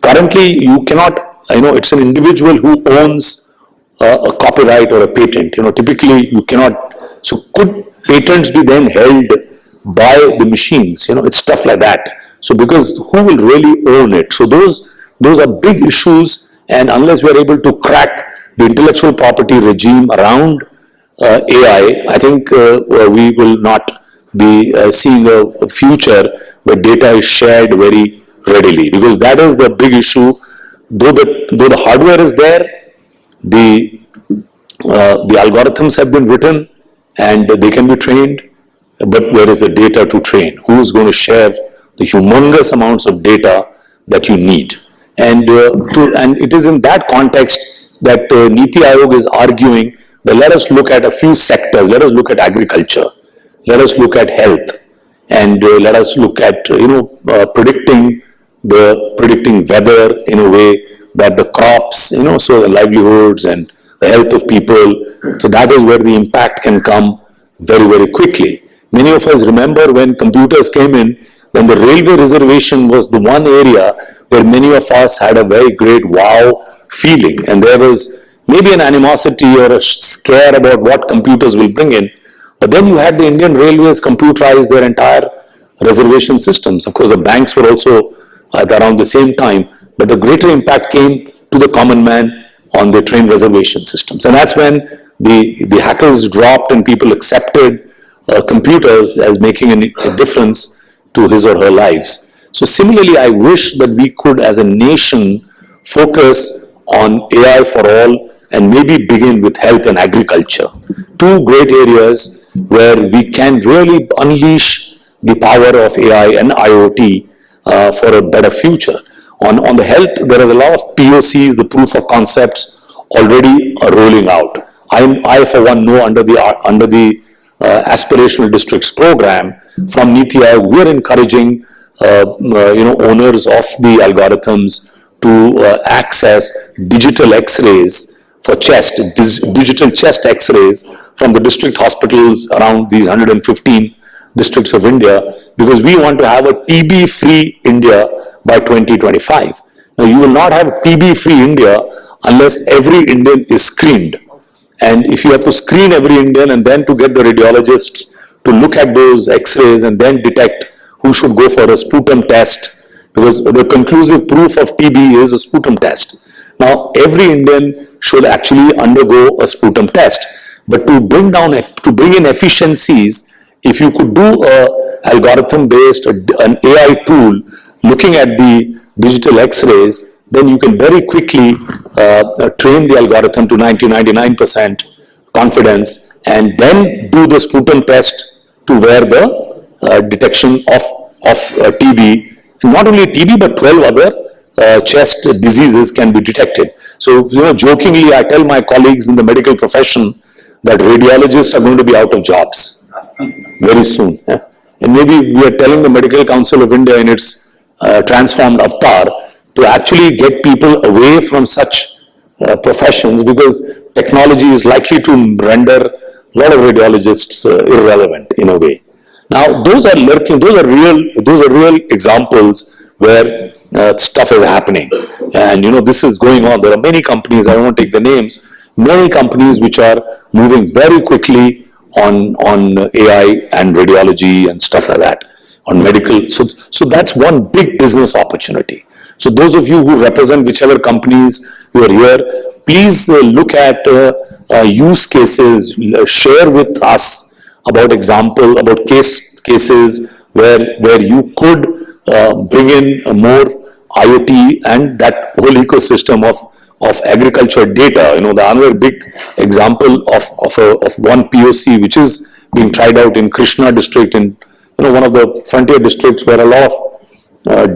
Currently, you cannot, it's an individual who owns a copyright or a patent. Typically you cannot. So could patents be then held by the machines? It's stuff like that. So because who will really own it? So those are big issues, and unless we are able to crack the intellectual property regime around AI, I think we will not be seeing a future where data is shared very readily, because that is the big issue. Though the hardware is there, the algorithms have been written and they can be trained, but where is the data to train? Who is going to share the humongous amounts of data that you need? And it is in that context that Niti Aayog is arguing that let us look at a few sectors. Let us look at agriculture. Let us look at health, and let us look at predicting weather in a way that the crops, so the livelihoods and the health of people. So that is where the impact can come very, very quickly. Many of us remember when computers came in, then the railway reservation was the one area where many of us had a very great wow feeling, and there was maybe an animosity or a scare about what computers will bring in. But then you had the Indian Railways computerize their entire reservation systems. Of course, the banks were also around the same time, but the greater impact came to the common man on their train reservation systems. And that's when the hackles dropped and people accepted computers as making a difference to his or her lives. So similarly, I wish that we could as a nation focus on AI for all and maybe begin with health and agriculture. Two great areas where we can really unleash the power of AI and IoT for a better future. On the health, there is a lot of POCs, the proof of concepts already rolling out. I for one know under the aspirational districts program from Niti Aayog, we are encouraging owners of the algorithms to access digital X-rays for chest, digital chest X-rays from the district hospitals around these 115 districts of India, because we want to have a TB-free India by 2025. Now, you will not have TB-free India unless every Indian is screened. And if you have to screen every Indian and then to get the radiologists to look at those X-rays and then detect who should go for a sputum test, because the conclusive proof of TB is a sputum test. Now, every Indian should actually undergo a sputum test. But to bring in efficiencies, if you could do a algorithm-based, an AI tool looking at the digital X-rays, then you can very quickly train the algorithm to 99% confidence and then do the sputum test to where the detection of TB, not only TB but 12 other chest diseases can be detected. So, jokingly, I tell my colleagues in the medical profession that radiologists are going to be out of jobs very soon. Yeah? And maybe we are telling the Medical Council of India in its transformed avatar to actually get people away from such professions, because technology is likely to render a lot of radiologists irrelevant in a way. Now, those are real examples where stuff is happening, and this is going on. There are many companies, I won't take the names, many companies which are moving very quickly on AI and radiology and stuff like that, on medical. So that's one big business opportunity. So those of you who represent whichever companies you are here, please look at use cases, share with us about cases where you could bring in more IoT and that whole ecosystem of agriculture data. The another big example of one POC which is being tried out in Krishna district, in one of the frontier districts where a lot of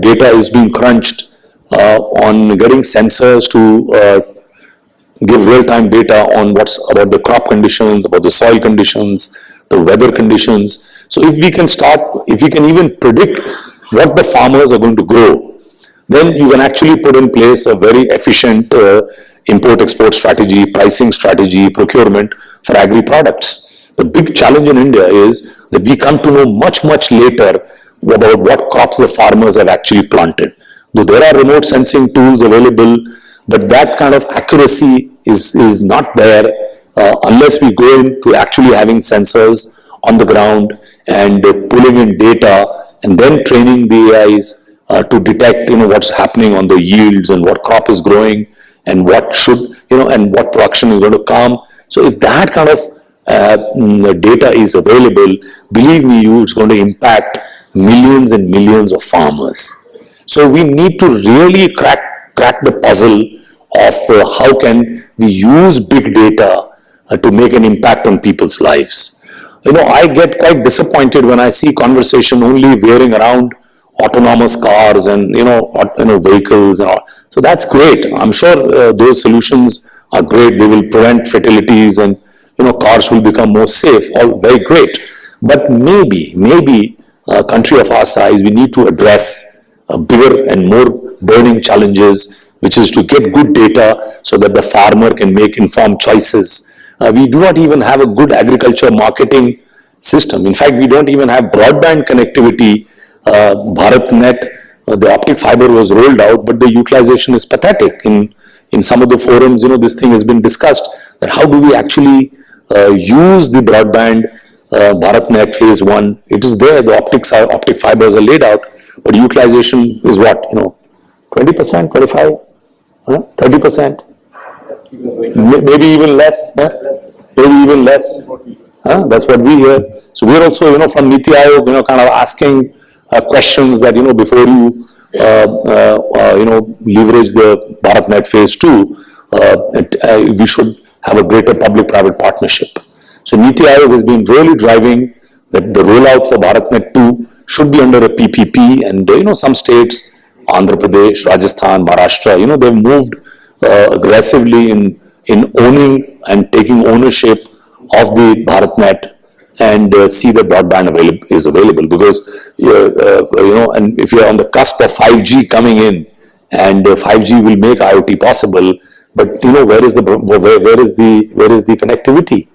data is being crunched on getting sensors to give real-time data on what's about the crop conditions, about the soil conditions, the weather conditions. So if we can even predict what the farmers are going to grow, then you can actually put in place a very efficient import-export strategy, pricing strategy, procurement for agri-products. The big challenge in India is that we come to know much, much later about what crops the farmers have actually planted. Though there are remote sensing tools available, but that kind of accuracy is not there unless we go into actually having sensors on the ground and pulling in data and then training the AIs to detect what's happening on the yields and what crop is growing and what should and what production is going to come. So if that kind of data is available, believe me, it's going to impact millions and millions of farmers. So we need to really crack the puzzle of how can we use big data to make an impact on people's lives. I get quite disappointed when I see conversation only veering around autonomous cars and vehicles and all. So that's great. I'm sure those solutions are great. They will prevent fatalities and cars will become more safe. All very great. But maybe a country of our size, we need to address bigger and more burning challenges, which is to get good data so that the farmer can make informed choices. We do not even have a good agriculture marketing system. In fact, we don't even have broadband connectivity. BharatNet, the optic fiber was rolled out, but the utilization is pathetic. In some of the forums, this thing has been discussed, that how do we actually use the broadband BharatNet phase 1. It is there, the optic fibers are laid out, but utilization is what, 20%, 25, 30%, maybe even less, maybe even less. That's what we hear. So we're also, from Niti Aayog, kind of asking questions that, before you, leverage the BharatNet phase 2, we should have a greater public-private partnership. So Niti Aayog has been really driving the rollout for BharatNet 2 should be under a PPP, and some states, Andhra Pradesh, Rajasthan, Maharashtra, they've moved aggressively in owning and taking ownership of the BharatNet and see that broadband is available, because and if you're on the cusp of 5G coming in, and 5G will make IoT possible, but where is the connectivity?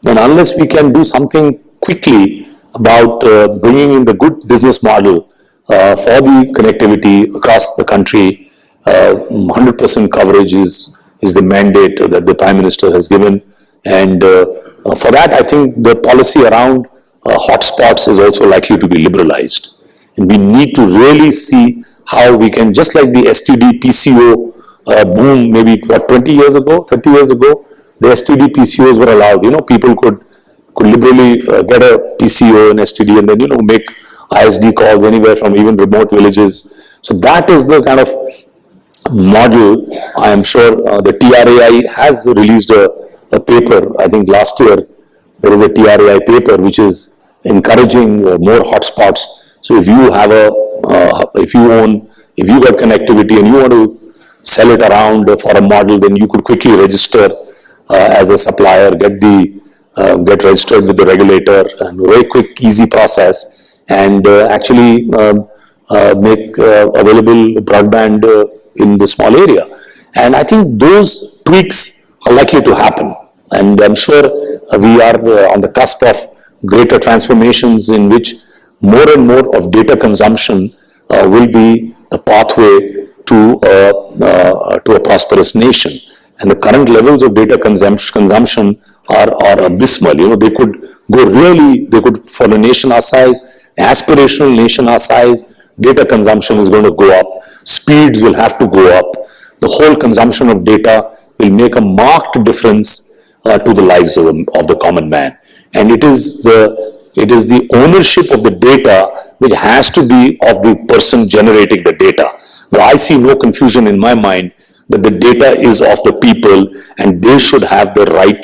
And unless we can do something quickly about bringing in the good business model for the connectivity across the country, 100% coverage is the mandate that the Prime Minister has given. And for that, I think the policy around hotspots is also likely to be liberalized. And we need to really see how we can, just like the STD PCO boom, maybe 20 years ago, 30 years ago, the STD PCOs were allowed. People could liberally get a PCO and STD and then, make ISD calls anywhere from even remote villages. So that is the kind of model. I am sure the TRAI has released a paper. I think last year there is a TRAI paper which is encouraging more hotspots. So if you have if you got connectivity and you want to sell it around for a model, then you could quickly register as a supplier, get registered with the regulator, and very quick, easy process, and actually make available broadband in the small area. And I think those tweaks are likely to happen. And I'm sure we are on the cusp of greater transformations in which more and more of data consumption will be the pathway to a prosperous nation. And the current levels of data consumption are abysmal. They could for a nation our size, aspirational nation our size, data consumption is going to go up, speeds will have to go up, the whole consumption of data will make a marked difference to the lives of the common man. And it is the ownership of the data which has to be of the person generating the data. Now, I see no confusion in my mind that the data is of the people and they should have the right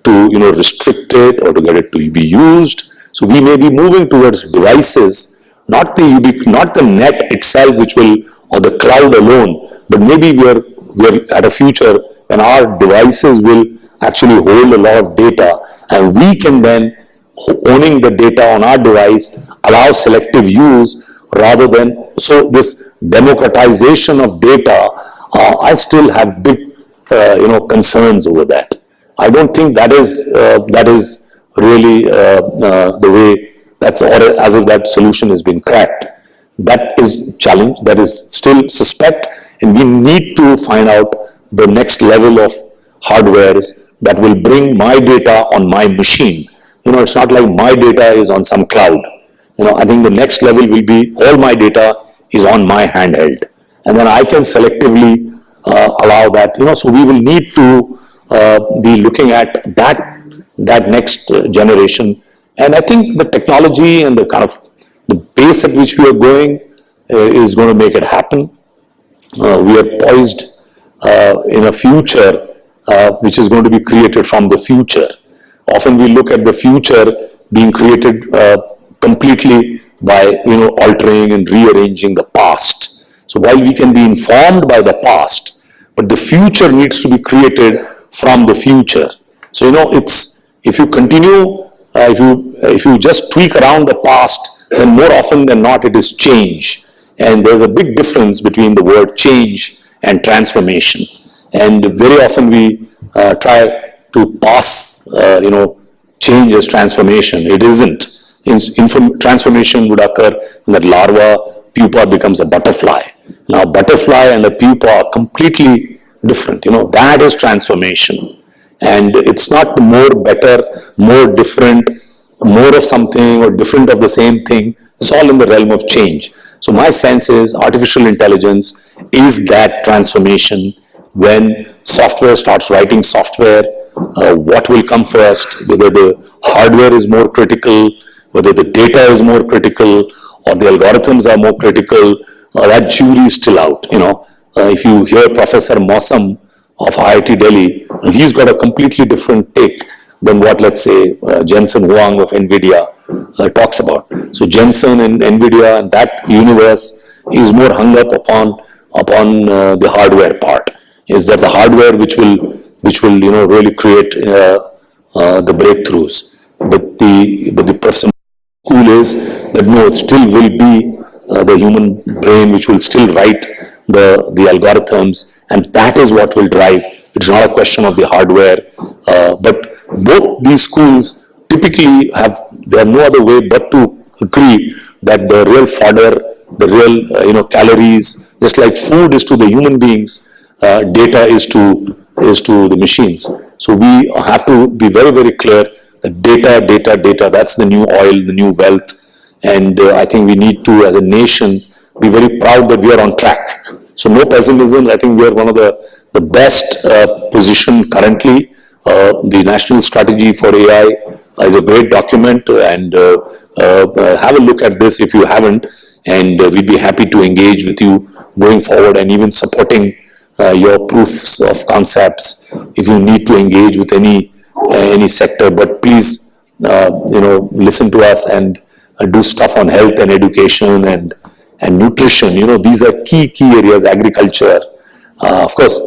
to restrict it or to get it to be used. So we may be moving towards devices, not the net itself which will, or the cloud alone, but maybe we're at a future when our devices will actually hold a lot of data, and we can then, owning the data on our device, allow selective use rather than, so this democratization of data, I still have big, concerns over that. I don't think that is really the way as if that solution has been cracked. That is challenge, that is still suspect, and we need to find out the next level of hardwares that will bring my data on my machine. It's not like my data is on some cloud. I think the next level will be all my data is on my handheld. And then I can selectively allow that, so we will need to be looking at that next generation. And I think the technology and the kind of the pace at which we are going is going to make it happen. We are poised in a future which is going to be created from the future. Often we look at the future being created completely by altering and rearranging the past. So while we can be informed by the past, but the future needs to be created from the future. So it's, if you continue, if you just tweak around the past, then more often than not it is change. And there's a big difference between the word change and transformation. And very often we try to pass, change as transformation. It isn't. Transformation would occur when that larva pupa becomes a butterfly. Now, butterfly and a pupa are completely different. That is transformation. And it's not more better, more different, more of something or different of the same thing. It's all in the realm of change. So my sense is artificial intelligence is that transformation. When software starts writing software, what will come first, whether the hardware is more critical, whether the data is more critical, or the algorithms are more critical, that jury is still out. If you hear Professor Mausam of IIT Delhi, he's got a completely different take than what, let's say, Jensen Huang of NVIDIA talks about. So Jensen and NVIDIA and that universe is more hung up upon the hardware part. Is that the hardware which will really create the breakthroughs? But the Professor school is that no, it still will be the human brain which will still write the algorithms, and that is what will drive. It's not a question of the hardware, but both these schools typically have no other way but to agree that the real fodder, the real calories, just like food is to the human beings, data is to the machines. So we have to be very, very clear that data, that's the new oil, the new wealth. And I think we need to, as a nation, be very proud that we are on track. So no pessimism. I think we are one of the best position currently. The National Strategy for AI is a great document, and have a look at this if you haven't, and we'd be happy to engage with you going forward and even supporting your proofs of concepts if you need to engage with any sector. But please, listen to us and do stuff on health and education and nutrition. These are key areas. Agriculture, of course,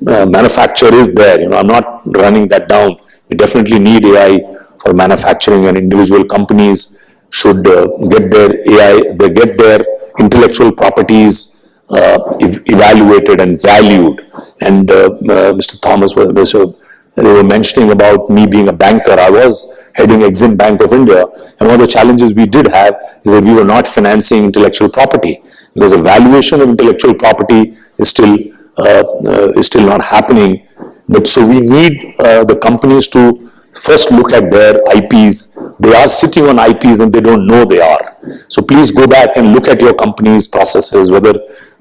manufacture is there. I'm not running that down. We definitely need AI for manufacturing, and individual companies should get their AI, they get their intellectual properties evaluated and valued. And Mr. Thomas, they were mentioning about me being a banker. I was heading Exim Bank of India, and one of the challenges we did have is that we were not financing intellectual property, because the valuation of intellectual property is still not happening. But so we need the companies to first look at their IPs. They are sitting on IPs and they don't know they are. So please go back and look at your company's processes, whether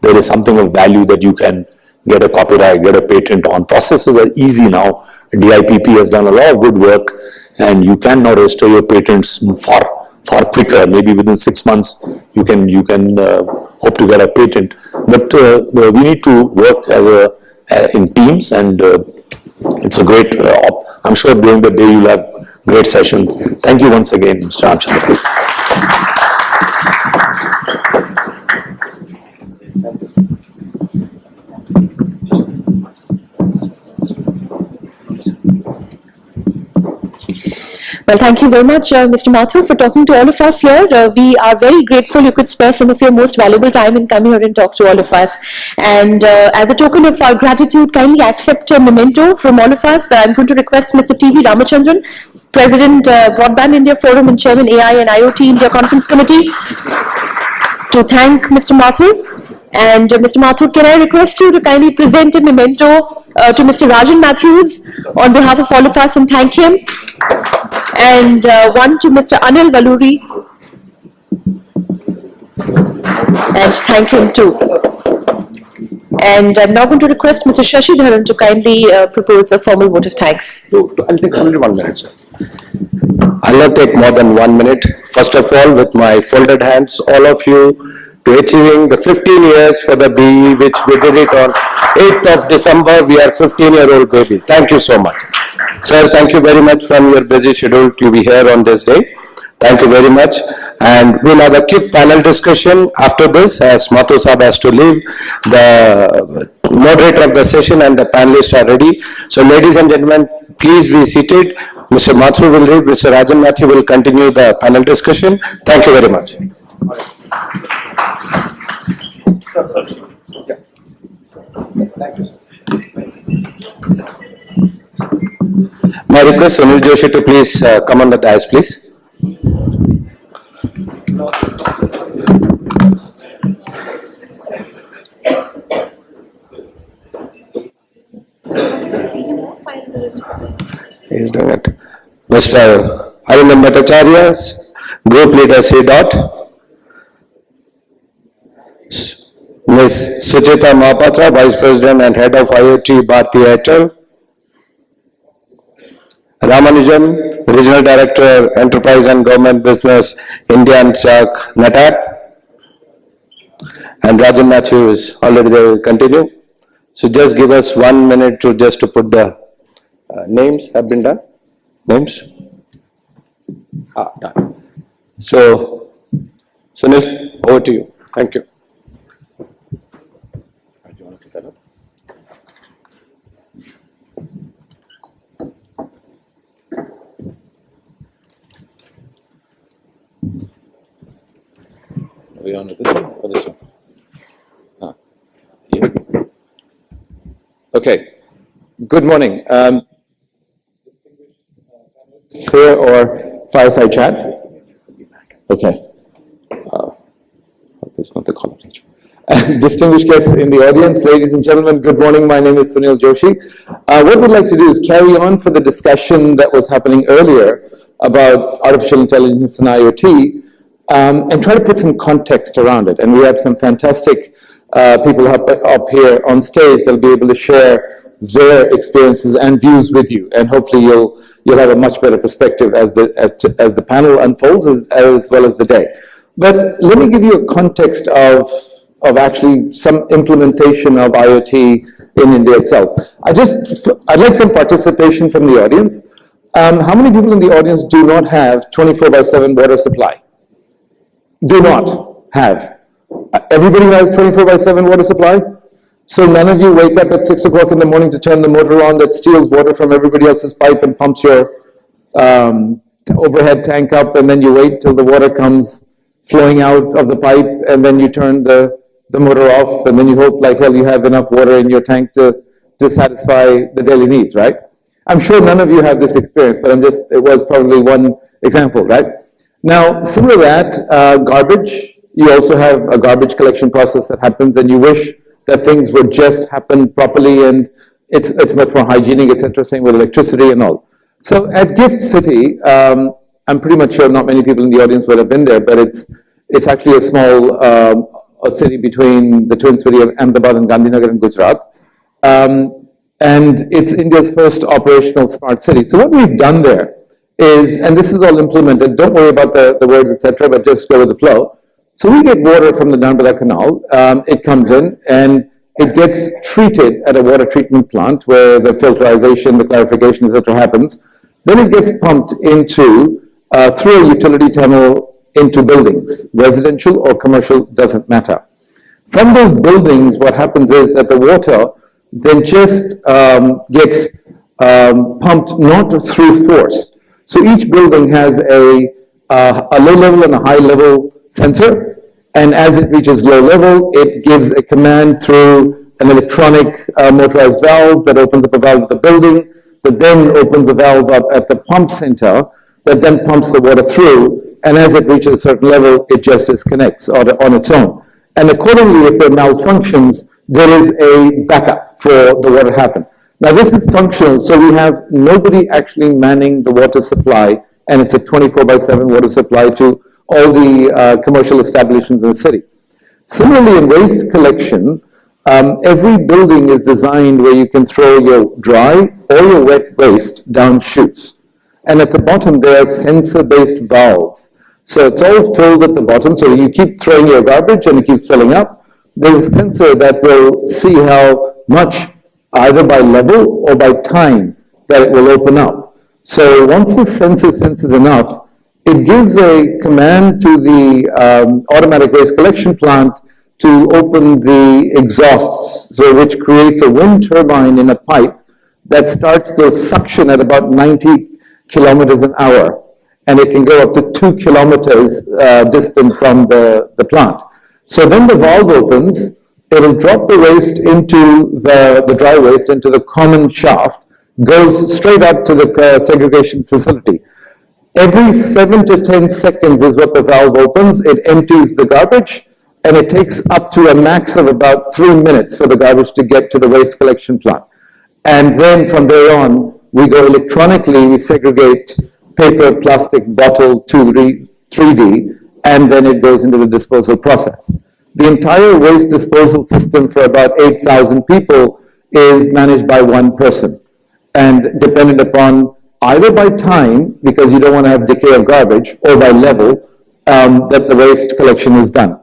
there is something of value that you can get a copyright, get a patent on. Processes are easy now. DIPP has done a lot of good work, and you can now register your patents far quicker. Maybe within 6 months you can hope to get a patent. But we need to work in teams, and it's a great. I'm sure during the day you'll have great sessions. Thank you once again, Mr. Ramchandran. Well, thank you very much, Mr. Mathur, for talking to all of us here. We are very grateful you could spare some of your most valuable time in coming here and talk to all of us. And as a token of our gratitude, kindly accept a memento from all of us. I'm going to request Mr. T.V. Ramachandran, President, Broadband India Forum and Chairman AI and IoT India Conference Committee, to thank Mr. Mathur. And Mr. Mathur, can I request you to kindly present a memento to Mr. Rajan Matthews on behalf of all of us and thank him. And one to Mr. Anil Valuri, and thank him too. And I'm now going to request Mr. Shashidharan to kindly propose a formal vote of thanks. I'll take only 1 minute, sir. I'll not take more than 1 minute. First of all, with my folded hands, all of you, to achieving the 15 years for the BE, which we did it on 8th of December. We are 15-year-old baby. Thank you so much. Sir, thank you very much from your busy schedule to be here on this day. Thank you very much. And we'll have a quick panel discussion after this, as Mathu Saab has to leave. The moderator of the session and the panelists are ready. So ladies and gentlemen, please be seated. Mr. Mathu will read, Mr. Rajan Matthew will continue the panel discussion. Thank you very much. Thank you, sir. My request, Sunil Joshi, to please come on the dais, please. He is doing it. Mr. Arindam Bhattacharya, Group Leader C. Ms. Suchita Mahapatra, Vice President and Head of IoT, Bharti Airtel. Ramanujan, Regional Director, Enterprise and Government Business, Indian SAC, NATAP. And Rajan Matthew is already there, will continue. So just give us 1 minute to just to put the names have been done. Names? Done. So, Sunil, over to you. Thank you. Are we on with this one or this one? Yeah. Okay. Good morning. Here or fireside chats? Okay. That's not the column. Distinguished guests in the audience, ladies and gentlemen, good morning. My name is Sunil Joshi. What we'd like to do is carry on for the discussion that was happening earlier about artificial intelligence and IoT, and try to put some context around it. And we have some fantastic people up here on stage that'll be able to share their experiences and views with you. And hopefully you'll have a much better perspective as the panel unfolds as well as the day. But let me give you a context of actually some implementation of IoT in India itself. I'd like some participation from the audience. How many people in the audience do not have 24/7 water supply? Do not have. Everybody has 24/7 water supply? So none of you wake up at 6 o'clock in the morning to turn the motor on that steals water from everybody else's pipe and pumps your overhead tank up, and then you wait till the water comes flowing out of the pipe, and then you turn the motor off, and then you hope like hell you have enough water in your tank to satisfy the daily needs, right? I'm sure none of you have this experience, but it was probably one example, right? Now, similar to that, garbage, you also have a garbage collection process that happens, and you wish that things would just happen properly, and it's much more hygienic, etc. Same with electricity and all. So at Gift City, I'm pretty much sure not many people in the audience would have been there, but it's actually a small a city between the twin city of Ahmedabad and Gandhinagar in Gujarat. And it's India's first operational smart city. So what we've done there is, and this is all implemented, don't worry about the words, etc., but just go with the flow. So we get water from the Narmada Canal, it comes in and it gets treated at a water treatment plant where the filterization, the clarification, etc. happens. Then it gets pumped into, through a utility tunnel into buildings, residential or commercial, doesn't matter. From those buildings, what happens is that the water then just gets pumped not through force. So each building has a low level and a high level sensor, and as it reaches low level, it gives a command through an electronic motorized valve that opens up a valve at the building, that then opens a valve up at the pump center, that then pumps the water through, and as it reaches a certain level, it just disconnects on its own. And accordingly, if there are malfunctions, there is a backup for the water to happen. Now this is functional, so we have nobody actually manning the water supply, and it's a 24/7 water supply to all the commercial establishments in the city. Similarly, in waste collection, every building is designed where you can throw your dry or your wet waste down chutes. And at the bottom, there are sensor-based valves. So it's all filled at the bottom, so you keep throwing your garbage and it keeps filling up. There's a sensor that will see how much, either by level or by time, that it will open up. So once the sensor senses enough, it gives a command to the automatic waste collection plant to open the exhausts, so which creates a wind turbine in a pipe that starts the suction at about 90 kilometers an hour, and it can go up to 2 kilometers distant from the plant. So then the valve opens, it'll drop the waste into the dry waste into the common shaft, goes straight up to the segregation facility. Every 7 to 10 seconds is what the valve opens, it empties the garbage, and it takes up to a max of about 3 minutes for the garbage to get to the waste collection plant. And then from there on, we go electronically, we segregate paper, plastic, bottle, 3D, and then it goes into the disposal process. The entire waste disposal system for about 8,000 people is managed by one person, and dependent upon either by time, because you don't want to have decay of garbage, or by level, that the waste collection is done.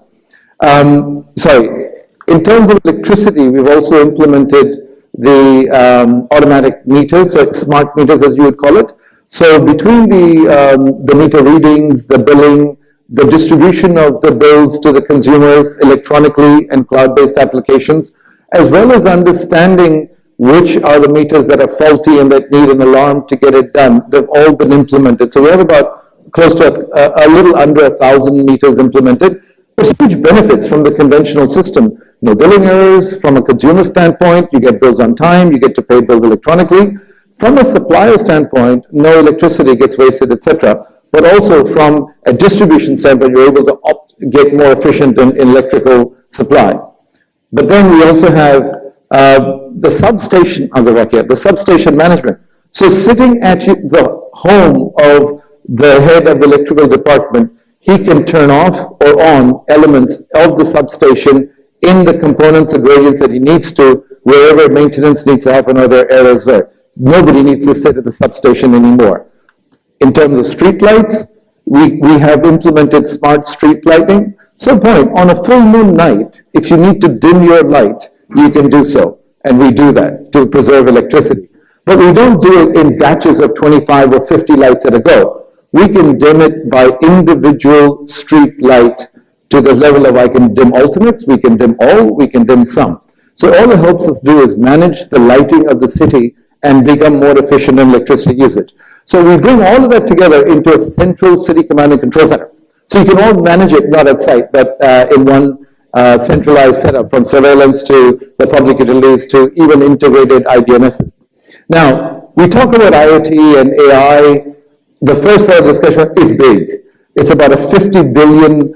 In terms of electricity, we've also implemented the automatic meters, so smart meters as you would call it. So between the meter readings, the billing, the distribution of the bills to the consumers electronically and cloud-based applications, as well as understanding which are the meters that are faulty and that need an alarm to get it done, they've all been implemented. So we have about close to a little under 1,000 meters implemented, but huge benefits from the conventional system. No billing errors from a consumer standpoint, you get bills on time, you get to pay bills electronically. From a supplier standpoint, no electricity gets wasted, etc. But also from a distribution standpoint, you're able to get more efficient in electrical supply. But then we also have the substation, the substation management. So sitting at the home of the head of the electrical department, he can turn off or on elements of the substation in the components and gradients that he needs to, wherever maintenance needs to happen or there are errors there. Nobody needs to sit at the substation anymore. In terms of street lights, we have implemented smart street lighting. So point, on a full moon night, if you need to dim your light, you can do so. And we do that to preserve electricity. But we don't do it in batches of 25 or 50 lights at a go. We can dim it by individual street light to the level of I can dim alternates, we can dim all, we can dim some. So all it helps us do is manage the lighting of the city and become more efficient in electricity usage. So we bring all of that together into a central city command and control center. So you can all manage it, not at site, but in one centralized setup, from surveillance to the public utilities to even integrated IBMSs. Now, we talk about IoT and AI. The first part of the discussion is big. It's about a $50 billion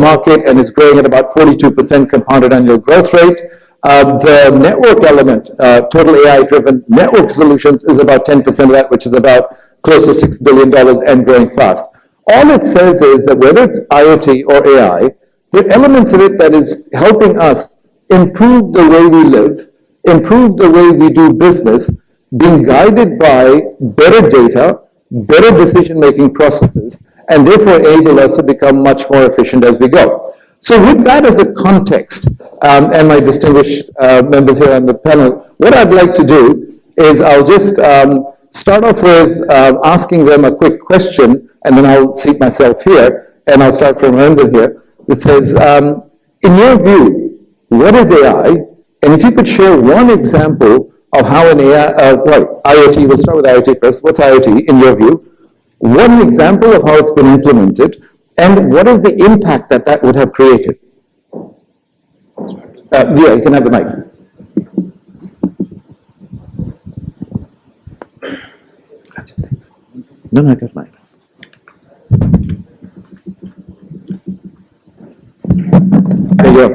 market, and it's growing at about 42% compounded annual growth rate. The network element, total AI-driven network solutions, is about 10% of that, which is about close to $6 billion and growing fast. All it says is that whether it's IoT or AI, there are elements of it that is helping us improve the way we live, improve the way we do business, being guided by better data, better decision-making processes, and therefore enable us to become much more efficient as we go. So with that as a context, and my distinguished members here on the panel, what I'd like to do is I'll just start off with asking them a quick question, and then I'll seat myself here, and I'll start from Arvind here. It says, in your view, what is AI? And if you could share one example of how an AI, IoT, we'll start with IoT first. What's IoT in your view? One example of how it's been implemented, and what is the impact that that would have created? Yeah, you can have the mic. No, I got mine. There you go.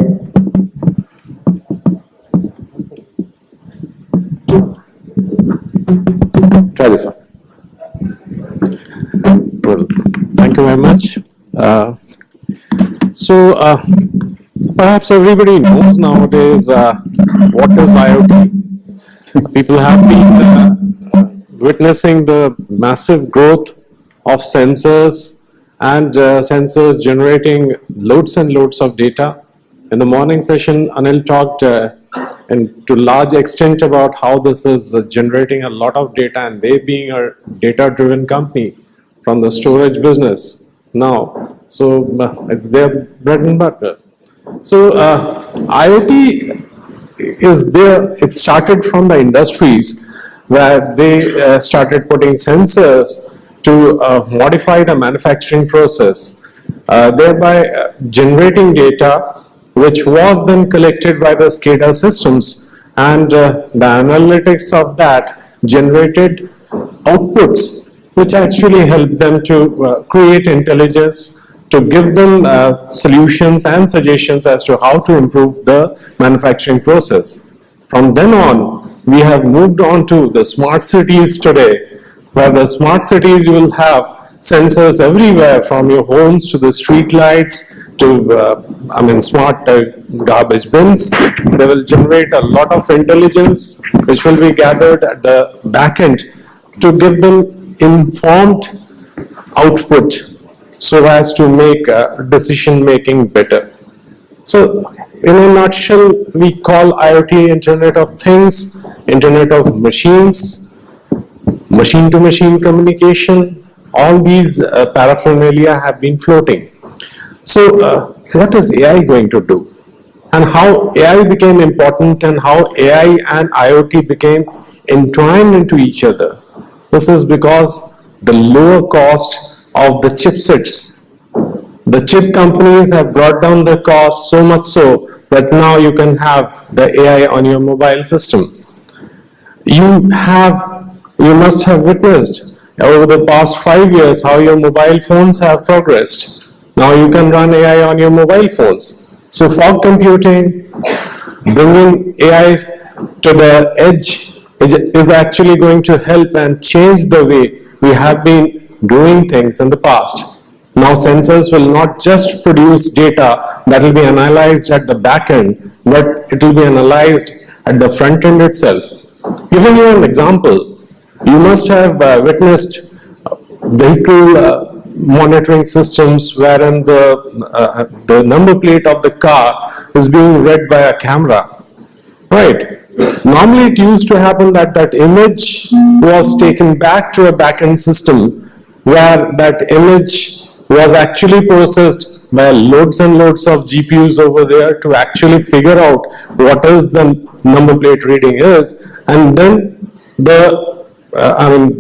Try this one. Well, thank you very much. Perhaps everybody knows nowadays what is IoT. People have been witnessing the massive growth of sensors and sensors generating loads and loads of data. In the morning session, Anil talked and to large extent about how this is generating a lot of data, and they being a data-driven company from the storage business now. So it's their bread and butter. So IoT is there, it started from the industries where they started putting sensors to modify the manufacturing process, thereby generating data which was then collected by the SCADA systems, and the analytics of that generated outputs which actually helped them to create intelligence, to give them solutions and suggestions as to how to improve the manufacturing process. From then on, we have moved on to the smart cities today, where the smart cities you will have sensors everywhere, from your homes to the street lights to smart garbage bins. They will generate a lot of intelligence which will be gathered at the back end to give them informed output so as to make decision making better. So in a nutshell, we call IoT Internet of Things, Internet of Machines, machine-to-machine communication. All these paraphernalia have been floating. So what is AI going to do? And how AI became important, and how AI and IoT became entwined into each other. This is because the lower cost of the chipsets. The chip companies have brought down the cost so much so that now you can have the AI on your mobile system. You must have witnessed over the past 5 years how your mobile phones have progressed. Now you can run AI on your mobile phones. So fog computing, bringing AI to the edge is actually going to help and change the way we have been doing things in the past. Now sensors will not just produce data that will be analyzed at the back end, but it will be analyzed at the front end itself. Giving you an example, you must have witnessed vehicle monitoring systems wherein the number plate of the car is being read by a camera, right? Normally it used to happen that that image was taken back to a back-end system where that image was actually processed by loads and loads of GPUs over there to actually figure out what is the number plate reading is, and then the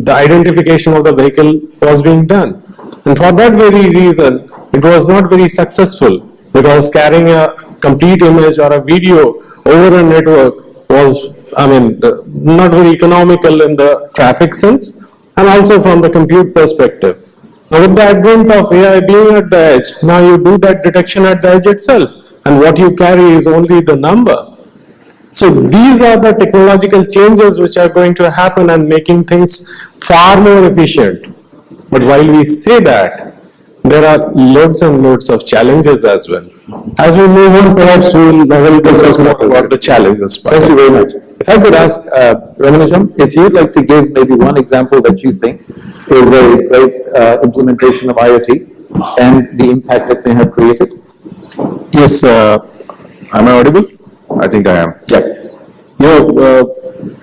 identification of the vehicle was being done. And for that very reason, it was not very successful, because carrying a complete image or a video over a network was, not very economical in the traffic sense, and also from the compute perspective. Now with the advent of AI being at the edge, now you do that detection at the edge itself, and what you carry is only the number. So these are the technological changes which are going to happen and making things far more efficient. But while we say that, there are loads and loads of challenges as well. As we move on, perhaps we will discuss more about the challenges. Thank you very much. If I could ask Ramanujam, if you'd like to give maybe one example that you think is a great implementation of IoT and the impact it may have created. Yes, am I audible? I think I am. Yeah.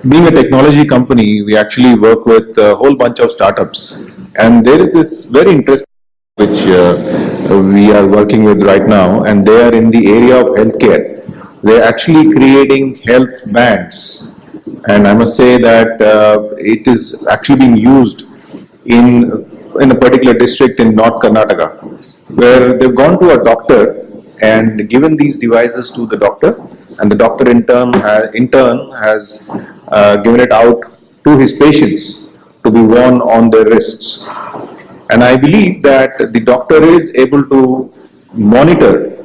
Being a technology company, we actually work with a whole bunch of startups. And there is this very interesting which we are working with right now, and they are in the area of healthcare. They're actually creating health bands. And I must say that it is actually being used in a particular district in North Karnataka, where they've gone to a doctor and given these devices to the doctor, and the doctor in turn has given it out to his patients to be worn on their wrists. And I believe that the doctor is able to monitor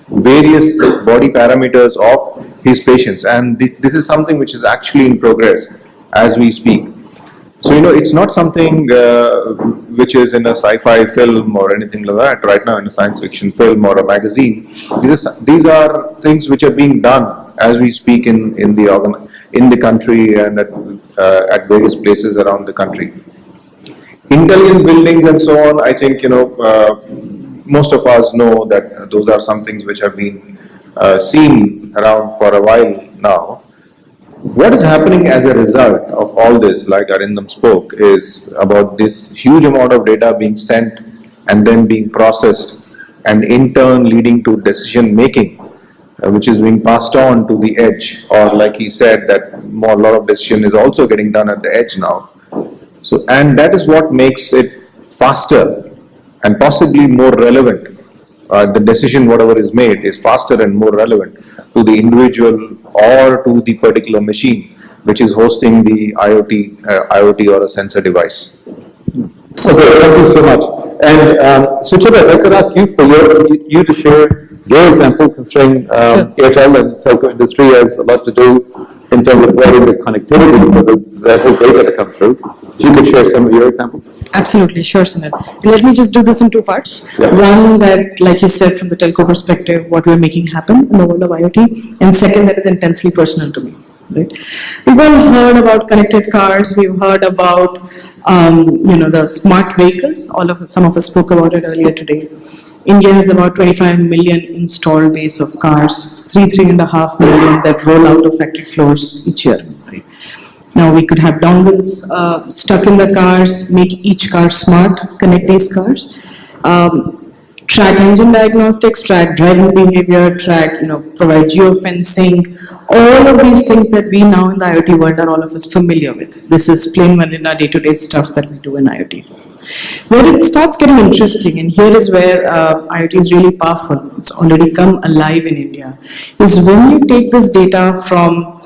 various body parameters of his patients, and this is something which is actually in progress as we speak. So, it's not something which is in a sci-fi film or anything like that right now, in a science fiction film or a magazine. These are things which are being done as we speak in the country and at various places around the country. Intelligent buildings and so on, I think, most of us know that those are some things which have been seen around for a while now. What is happening as a result of all this, like Arindam spoke, is about this huge amount of data being sent and then being processed and in turn leading to decision making, which is being passed on to the edge, or like he said, that a lot of decision is also getting done at the edge now. So, and that is what makes it faster and possibly more relevant. The decision, whatever is made, is faster and more relevant to the individual or to the particular machine which is hosting the IoT or a sensor device. Okay, thank you so much. And Suchita, if I could ask you for you to share your example, considering Airtel and telco industry has a lot to do in terms of providing the connectivity for that whole data to come through. If you could share some of your examples. Absolutely, sure, Sunil. Let me just do this in two parts. Yeah. One, that, like you said, from the telco perspective, what we're making happen in the world of IoT, and second, that is intensely personal to me. Right? We've all heard about connected cars. We've heard about the smart vehicles. Some of us spoke about it earlier today. India has about 25 million installed base of cars, 3.5 million that roll out of factory floors each year. Right? Now we could have dongles stuck in the cars, make each car smart, connect these cars. Track engine diagnostics, track driving behavior, provide geofencing. All of these things that we now in the IoT world are all of us familiar with. This is plain vanilla day-to-day stuff that we do in IoT. Where it starts getting interesting, and here is where IoT is really powerful, it's already come alive in India, is when you take this data from,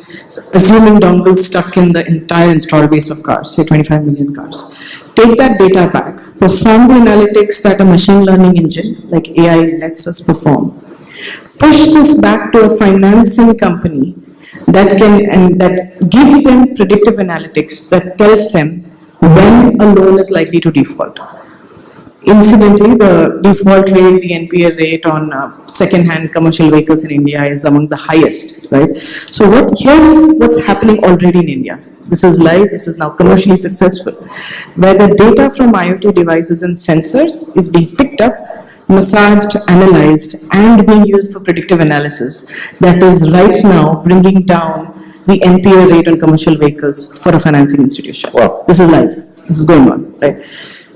assuming dongles stuck in the entire installed base of cars, say 25 million cars, take that data back, perform the analytics that a machine learning engine like AI lets us perform, push this back to a financing company that give them predictive analytics that tells them when a loan is likely to default. Incidentally, the default rate, the NPA rate on second-hand commercial vehicles in India is among the highest, right? So here's what's happening already in India. This is live, this is now commercially successful, where the data from IoT devices and sensors is being picked up, massaged, analyzed, and being used for predictive analysis. That is right now bringing down the NPA rate on commercial vehicles for a financing institution. Wow. This is live. This is going on, right?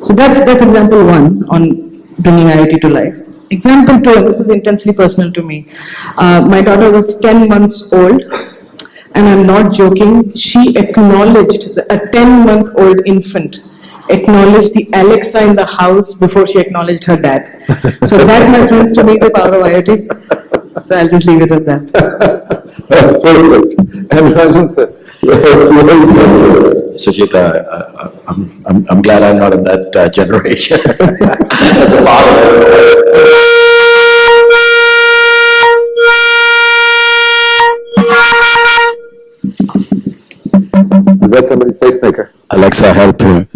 So that's example one on bringing IoT to life. Example two, and this is intensely personal to me. My daughter was 10 months old, and I'm not joking, she acknowledged, a 10-month-old infant acknowledged the Alexa in the house before she acknowledged her dad. So that, my friends, to me is the power of IoT. So I'll just leave it at that. Perfect. And Rajan sir, Suchita, I'm glad I'm not in that generation. As a father. is that somebody's pacemaker? Alexa, help you.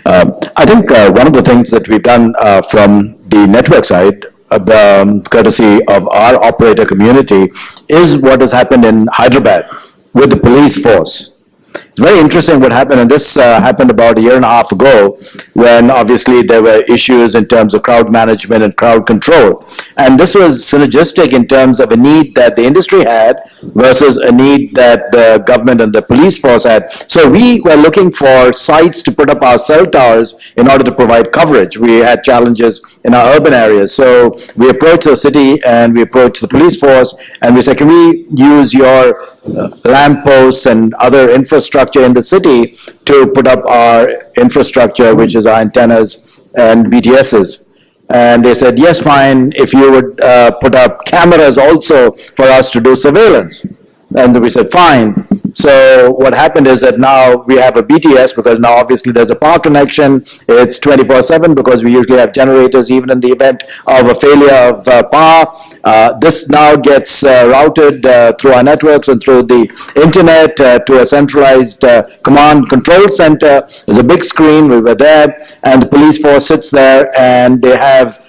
I think one of the things that we've done from the network side, courtesy of our operator community, is what has happened in Hyderabad with the police force. It's very interesting what happened, and this happened about a year and a half ago, when obviously there were issues in terms of crowd management and crowd control. And this was synergistic in terms of a need that the industry had versus a need that the government and the police force had. So we were looking for sites to put up our cell towers in order to provide coverage. We had challenges in our urban areas. So we approached the city and we approached the police force and we said, can we use your lampposts and other infrastructure in the city to put up our infrastructure, which is our antennas and BTSs. And they said, yes, fine, if you would put up cameras also for us to do surveillance. And we said, fine. So what happened is that now we have a BTS, because now obviously there's a power connection. It's 24/7 because we usually have generators even in the event of a failure of power. This now gets routed through our networks and through the internet to a centralized command control center. There's a big screen, we were there, and the police force sits there and they have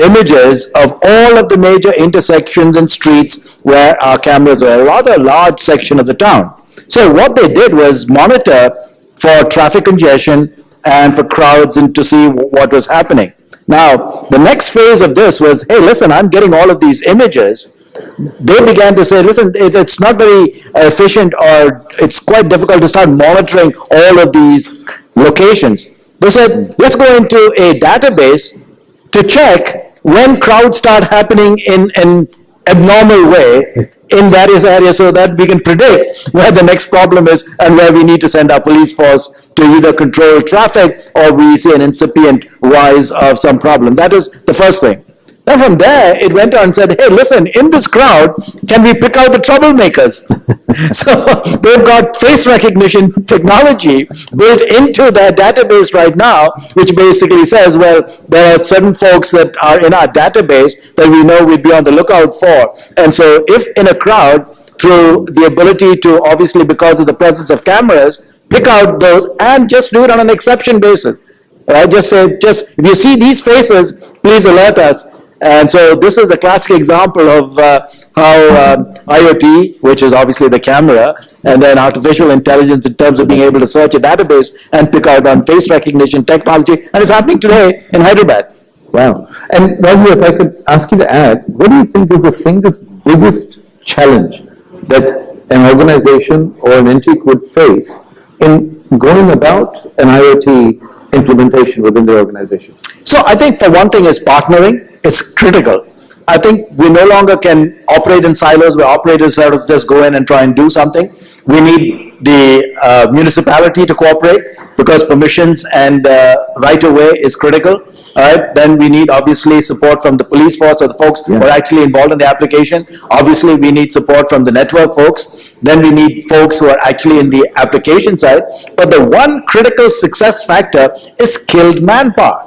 images of all of the major intersections and streets where our cameras were, a rather large section of the town. So what they did was monitor for traffic congestion and for crowds and to see what was happening. Now, the next phase of this was, hey, listen, I'm getting all of these images. They began to say, listen, it's not very efficient, or it's quite difficult to start monitoring all of these locations. They said, let's go into a database to check when crowds start happening in an abnormal way in various areas so that we can predict where the next problem is and where we need to send our police force to either control traffic or we see an incipient rise of some problem. That is the first thing. Then from there, it went on and said, hey, listen, in this crowd, can we pick out the troublemakers? So they've got face recognition technology built into their database right now, which basically says, well, there are certain folks that are in our database that we know we'd be on the lookout for. And so if in a crowd, through the ability to, obviously because of the presence of cameras, pick out those and just do it on an exception basis. Right? Just say, if you see these faces, please alert us. And so this is a classic example of how IoT, which is obviously the camera, and then artificial intelligence in terms of being able to search a database and pick out on face recognition technology, and it's happening today in Hyderabad. Wow. And Raghu, if I could ask you to add, what do you think is the single biggest challenge that an organization or an entity could face in going about an IoT implementation within the organization? So I think for one thing is partnering. It's critical. I think we no longer can operate in silos where operators sort of just go in and try and do something. We need the municipality to cooperate because permissions and right of way is critical. All right, then we need obviously support from the police force or the folks who are actually involved in the application. Obviously, we need support from the network folks. Then we need folks who are actually in the application side. But the one critical success factor is skilled manpower.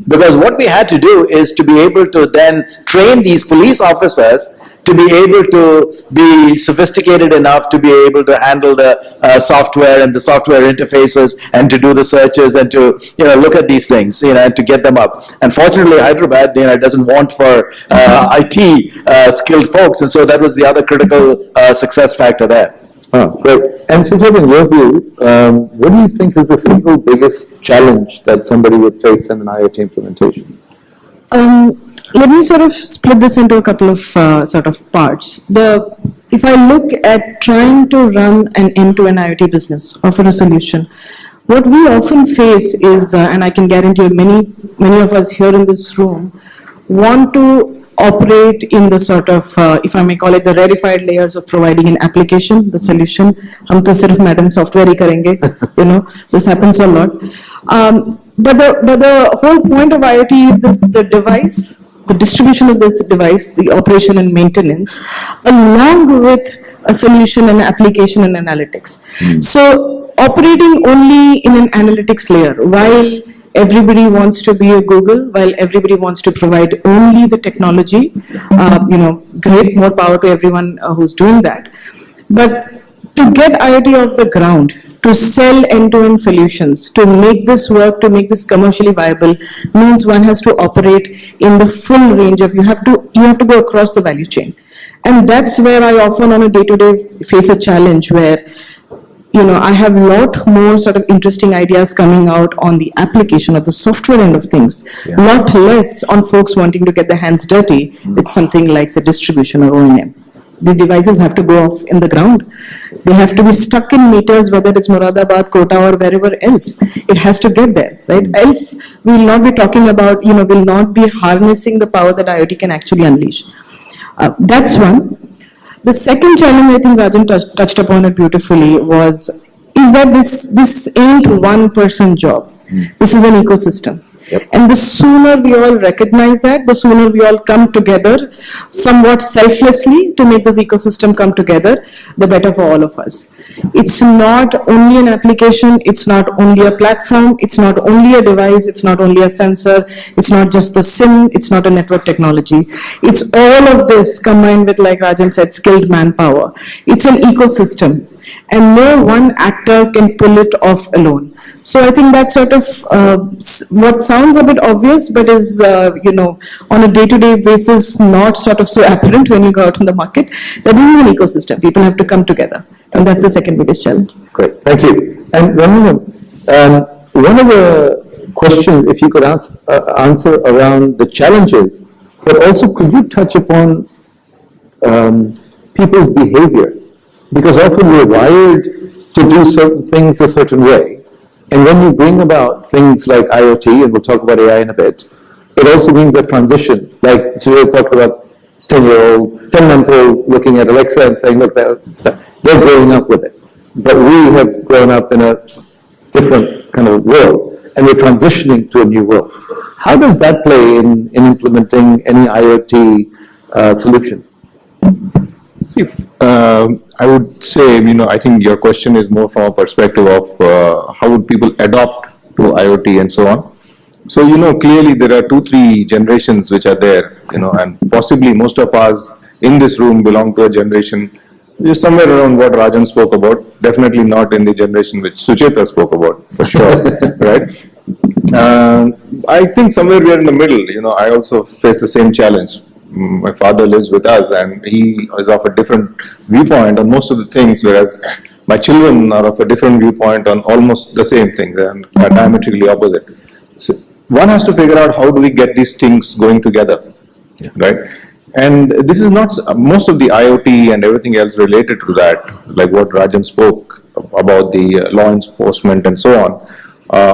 Because what we had to do is to be able to then train these police officers to be able to be sophisticated enough to be able to handle the software and the software interfaces and to do the searches and to, look at these things, and to get them up. And fortunately, Hyderabad, doesn't want for IT skilled folks. And so that was the other critical success factor there. Oh, great. And Sujit, in your view, what do you think is the single biggest challenge that somebody would face in an IoT implementation? Let me sort of split this into a couple of sort of parts. If I look at trying to run an end-to-end IoT business, offer a solution, what we often face is, and I can guarantee many of us here in this room want to operate in the sort of, if I may call it, the rarefied layers of providing an application, the solution. Hum to sirf madam software hi karenge, this happens a lot. But the whole point of IoT is the device, the distribution of this device, the operation and maintenance, along with a solution and application and analytics. So operating only in an analytics layer, while everybody wants to be a Google, while everybody wants to provide only the technology, great, more power to everyone who's doing that. But to get IoT off the ground, to sell end-to-end solutions, to make this work, to make this commercially viable, means one has to operate in the full range of, you have to go across the value chain. And that's where I often on a day-to-day face a challenge where, I have a lot more sort of interesting ideas coming out on the application of the software end of things, lot less on folks wanting to get their hands dirty with something like the distribution or O&M. The devices have to go off in the ground. They have to be stuck in meters, whether it's Moradabad, Kota, or wherever else. It has to get there, right? Else, we will not be talking about, will not be harnessing the power that IoT can actually unleash. That's one. The second challenge, I think Rajan touched upon it beautifully, is that this ain't one person job. This is an ecosystem. And the sooner we all recognize that, the sooner we all come together somewhat selflessly to make this ecosystem come together, the better for all of us. It's not only an application, it's not only a platform, it's not only a device, it's not only a sensor, it's not just the SIM, it's not a network technology. It's all of this combined with, like Rajan said, skilled manpower. It's an ecosystem, and no one actor can pull it off alone. So I think that sort of what sounds a bit obvious, but is on a day-to-day basis not sort of so apparent when you go out in the market. That this is an ecosystem. People have to come together, and that's the second biggest challenge. Great, thank you. And one of the questions, if you could answer around the challenges, but also could you touch upon people's behavior? Because often we're wired to do certain things a certain way. And when you bring about things like IoT, and we'll talk about AI in a bit, it also means a transition. Like Surya talked about 10-month-old looking at Alexa and saying, look, they're growing up with it. But we have grown up in a different kind of world, and we're transitioning to a new world. How does that play in implementing any IoT solution? See, I would say, I think your question is more from a perspective of how would people adopt to IoT and so on. So, clearly there are 2-3 generations which are there, and possibly most of us in this room belong to a generation which is somewhere around what Rajan spoke about, definitely not in the generation which Sucheta spoke about, for sure, right? I think somewhere we are in the middle, I also face the same challenge. My father lives with us and he is of a different viewpoint on most of the things, whereas my children are of a different viewpoint on almost the same things and are diametrically opposite. So one has to figure out how do we get these things going together, right? And this is not, most of the IoT and everything else related to that, like what Rajan spoke about the law enforcement and so on,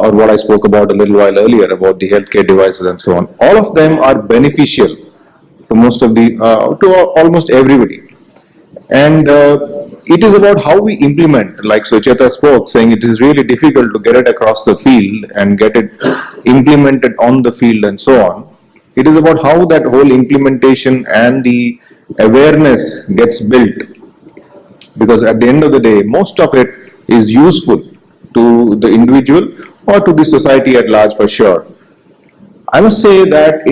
or what I spoke about a little while earlier about the healthcare devices and so on. All of them are beneficial to most of the, to almost everybody. And it is about how we implement, like Sucheta spoke, saying it is really difficult to get it across the field and get it implemented on the field and so on. It is about how that whole implementation and the awareness gets built. Because at the end of the day, most of it is useful to the individual or to the society at large for sure. I must say that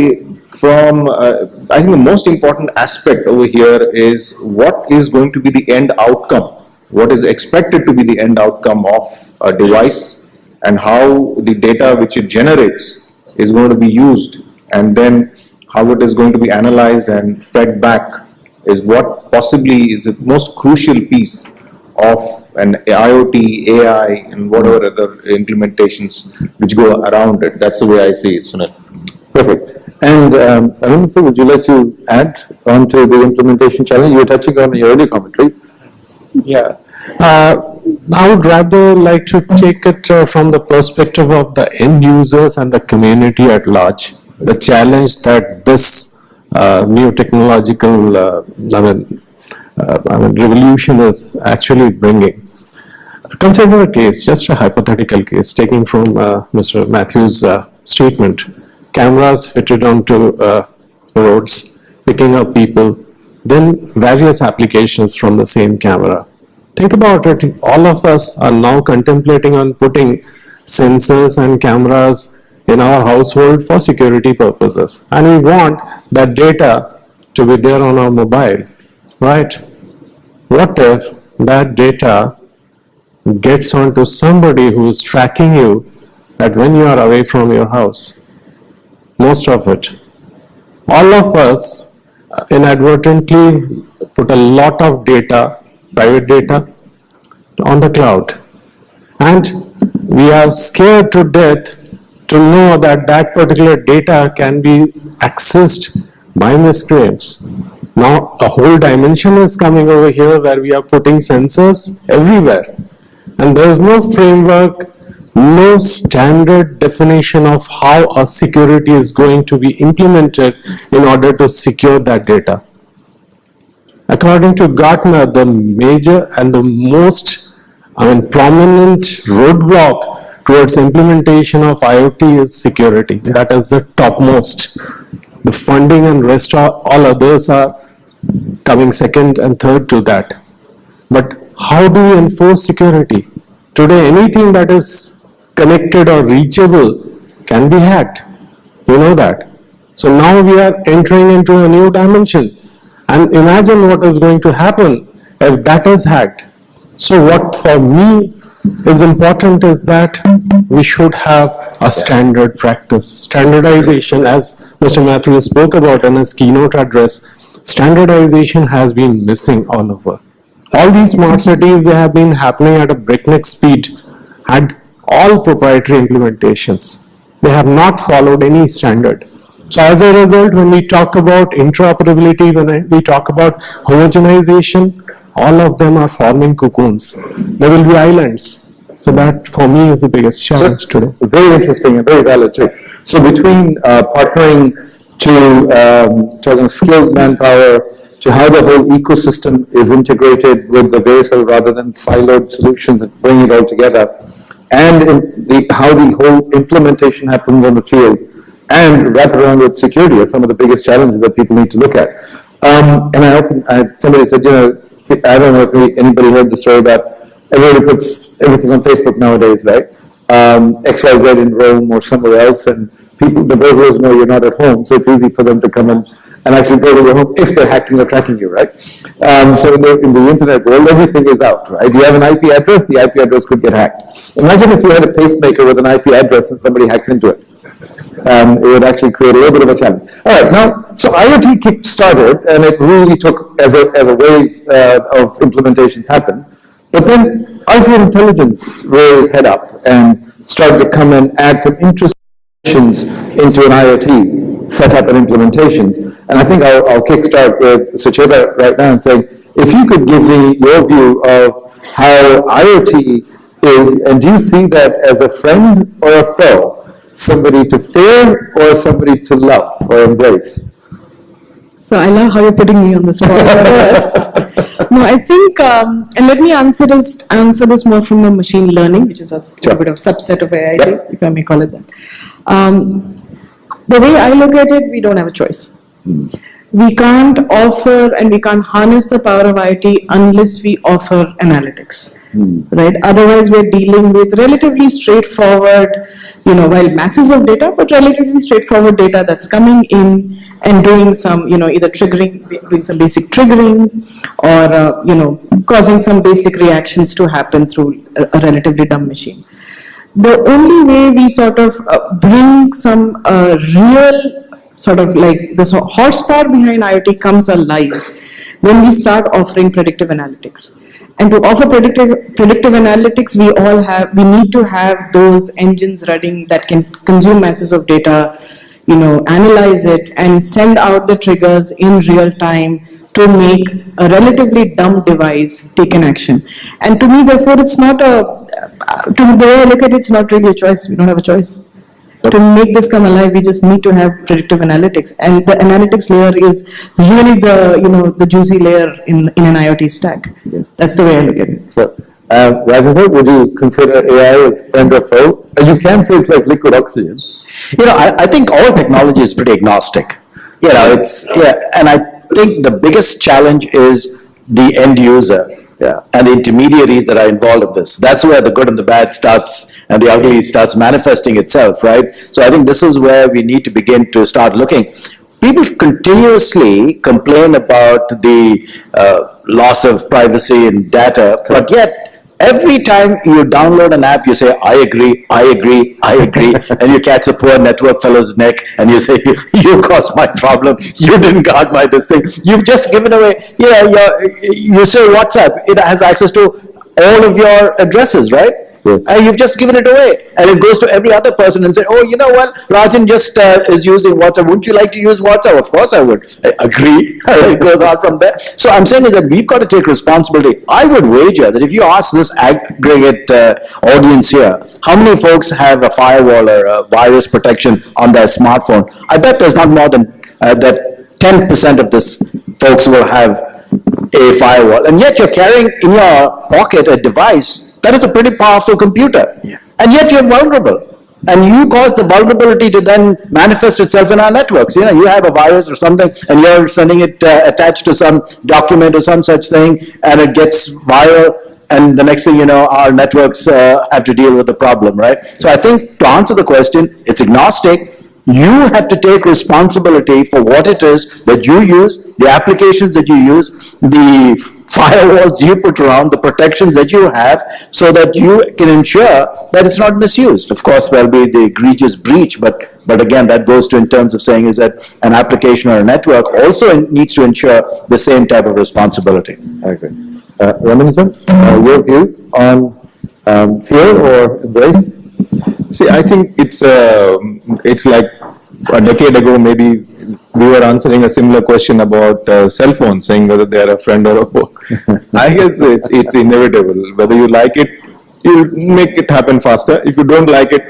I think the most important aspect over here is what is going to be the end outcome, what is expected to be the end outcome of a device, and how the data which it generates is going to be used, and then how it is going to be analyzed and fed back is what possibly is the most crucial piece of an IoT, AI, and whatever other implementations which go around it. That's the way I see it, Sunil. Perfect. And Arun, sir, would you like to add on to the implementation challenge? You were touching on your earlier commentary. Yeah. I would rather like to take it from the perspective of the end users and the community at large. The challenge that this new technological revolution is actually bringing. Consider a case, just a hypothetical case, taking from Mr. Matthews' statement. Cameras fitted onto roads, picking up people, then various applications from the same camera. Think about it, all of us are now contemplating on putting sensors and cameras in our household for security purposes. And we want that data to be there on our mobile, right? What if that data gets onto somebody who is tracking you that when you are away from your house? Most of it. All of us inadvertently put a lot of data, private data, on the cloud. And we are scared to death to know that that particular data can be accessed by miscreants. Now a whole dimension is coming over here where we are putting sensors everywhere. And there is no framework, no standard definition of how a security is going to be implemented in order to secure that data. According to Gartner, the major and the most prominent roadblock towards implementation of IoT is security. That is the topmost. The funding and rest all others are coming second and third to that. But how do we enforce security? Today, anything that is connected or reachable can be hacked. You know that. So now we are entering into a new dimension. And imagine what is going to happen if that is hacked. So what for me is important is that we should have a standard practice. Standardization, as Mr. Matthews spoke about in his keynote address, standardization has been missing all over. All these smart cities, they have been happening at a breakneck speed, had all proprietary implementations. They have not followed any standard. So as a result, when we talk about interoperability, when we talk about homogenization, all of them are forming cocoons. There will be islands. So that for me is the biggest challenge today. Very interesting and very valid too. So between partnering to talking skilled manpower, to how the whole ecosystem is integrated with the various rather than siloed solutions and bring it all together, and how the whole implementation happens on the field, and wrap it around with security are some of the biggest challenges that people need to look at. And somebody said, I don't know if anybody heard the story about everybody puts everything on Facebook nowadays, right? XYZ in Rome or somewhere else, and the burglars know you're not at home, so it's easy for them to come and actually burgle your home if they're hacking or tracking you, right? So in the internet world, everything is out, right? You have an IP address, the IP address could get hacked. Imagine if you had a pacemaker with an IP address and somebody hacks into it. It would actually create a little bit of a challenge. All right, now, so IoT kick-started, and it really took, as a wave of implementations happened. But then artificial intelligence reared its head up and started to come and add some interesting into an IoT setup and implementations. And I think I'll kickstart with Sucheta right now and saying, if you could give me your view of how IoT is, and do you see that as a friend or a foe? Somebody to fear or somebody to love or embrace? So I love how you're putting me on the spot first. No, I think, and let me answer this more from a machine learning, which is a bit of subset of AI, if I may call it that. The way I look at it, we don't have a choice. We can't offer and we can't harness the power of IoT unless we offer analytics, right? Otherwise, we're dealing with relatively straightforward, while masses of data, but relatively straightforward data that's coming in and doing some, either doing some basic triggering or, causing some basic reactions to happen through a relatively dumb machine. The only way we sort of bring some real sort of like this horsepower behind IoT comes alive when we start offering predictive analytics. And to offer predictive analytics, we need to have those engines running that can consume masses of data, analyze it and send out the triggers in real time to make a relatively dumb device take an action. And to me, therefore, it's not the way I look at it, it's not really a choice. We don't have a choice. To make this come alive, we just need to have predictive analytics, and the analytics layer is really the juicy layer in an IoT stack. Yes. That's the way I look at it. So, Rajendra, would you consider AI as friend or foe? You can say it's like liquid oxygen. I think all technology is pretty agnostic. And I think the biggest challenge is the end user. And the intermediaries that are involved in this. That's where the good and the bad starts and the ugly starts manifesting itself, right? So I think this is where we need to begin to start looking. People continuously complain about the loss of privacy and data, but yet every time you download an app, you say, I agree, and you catch a poor network fellow's neck and you say, you caused my problem, you didn't guard my this thing. You've just given away, you say WhatsApp, it has access to all of your addresses, right? Yes. And you've just given it away. And it goes to every other person and say, oh, you know what, Rajan just is using WhatsApp. Wouldn't you like to use WhatsApp? Of course I would. I agree. It goes out from there. So I'm saying is that we've got to take responsibility. I would wager that if you ask this aggregate audience here, how many folks have a firewall or a virus protection on their smartphone? I bet there's not more than that 10% of this folks will have a firewall. And yet you're carrying in your pocket a device that is a pretty powerful computer. Yes. And yet you're vulnerable. And you cause the vulnerability to then manifest itself in our networks. You have a virus or something, and you're sending it attached to some document or some such thing, and it gets viral, and the next thing you know, our networks have to deal with the problem, right? So I think to answer the question, it's agnostic. You have to take responsibility for what it is that you use, the applications that you use, the firewalls you put around, the protections that you have, so that you can ensure that it's not misused. Of course, there'll be the egregious breach, but again, that goes to in terms of saying is that an application or a network also needs to ensure the same type of responsibility. I agree. Ramanujan, your view on fear or embrace? See, I think it's like a decade ago, maybe we were answering a similar question about cell phones, saying whether they are a friend or a foe. I guess it's inevitable. Whether you like it, you'll make it happen faster. If you don't like it,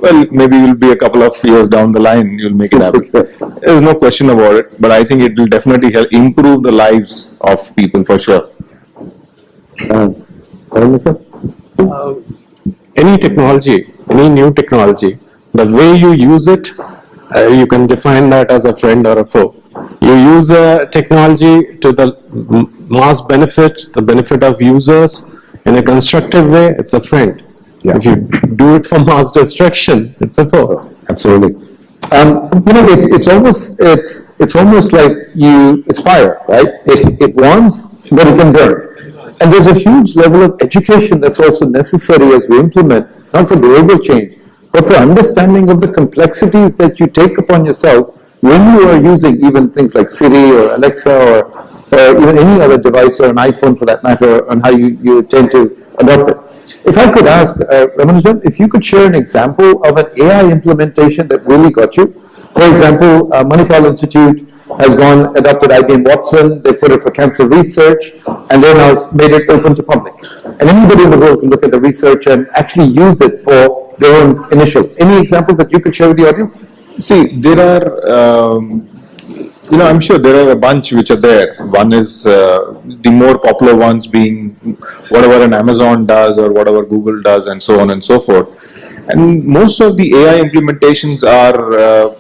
well, maybe you'll be a couple of years down the line, you'll make it happen. There's no question about it, but I think it will definitely help improve the lives of people for sure. Any technology, any new technology, the way you use it, you can define that as a friend or a foe. You use a technology to the mass benefit, the benefit of users in a constructive way, it's a friend. Yeah. If you do it for mass destruction, it's a foe. Absolutely. It's almost like it's fire, right? It warms, but it can burn. And there's a huge level of education that's also necessary as we implement, not for behavioral change, but for understanding of the complexities that you take upon yourself when you are using even things like Siri or Alexa or even any other device or an iPhone for that matter, and how you tend to adopt it. If I could ask, Ramanujan, if you could share an example of an AI implementation that really got you. For example, Manipal Institute has adopted IBM Watson, they put it for cancer research, and they now made it open to public. And anybody in the world can look at the research and actually use it for their own initial. Any examples that you could share with the audience? See, there are, I'm sure there are a bunch which are there. One is the more popular ones being whatever an Amazon does or whatever Google does and so on and so forth. And most of the AI implementations are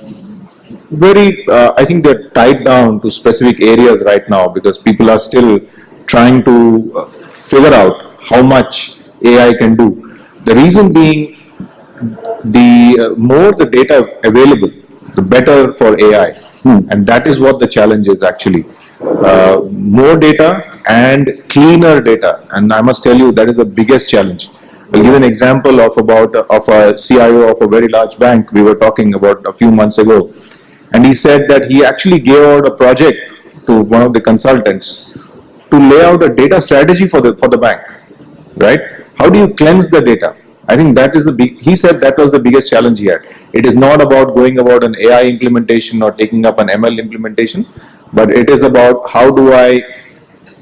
I think they're tied down to specific areas right now because people are still trying to figure out how much AI can do. The reason being, the more the data available, the better for AI. And that is what the challenge is actually. More data and cleaner data. And I must tell you, that is the biggest challenge. I'll give an example of a CIO of a very large bank we were talking about a few months ago. And he said that he actually gave out a project to one of the consultants to lay out a data strategy for the bank, right? How do you cleanse the data? I think that is he said that was the biggest challenge he had. It is not about going about an AI implementation or taking up an ML implementation, but it is about how do I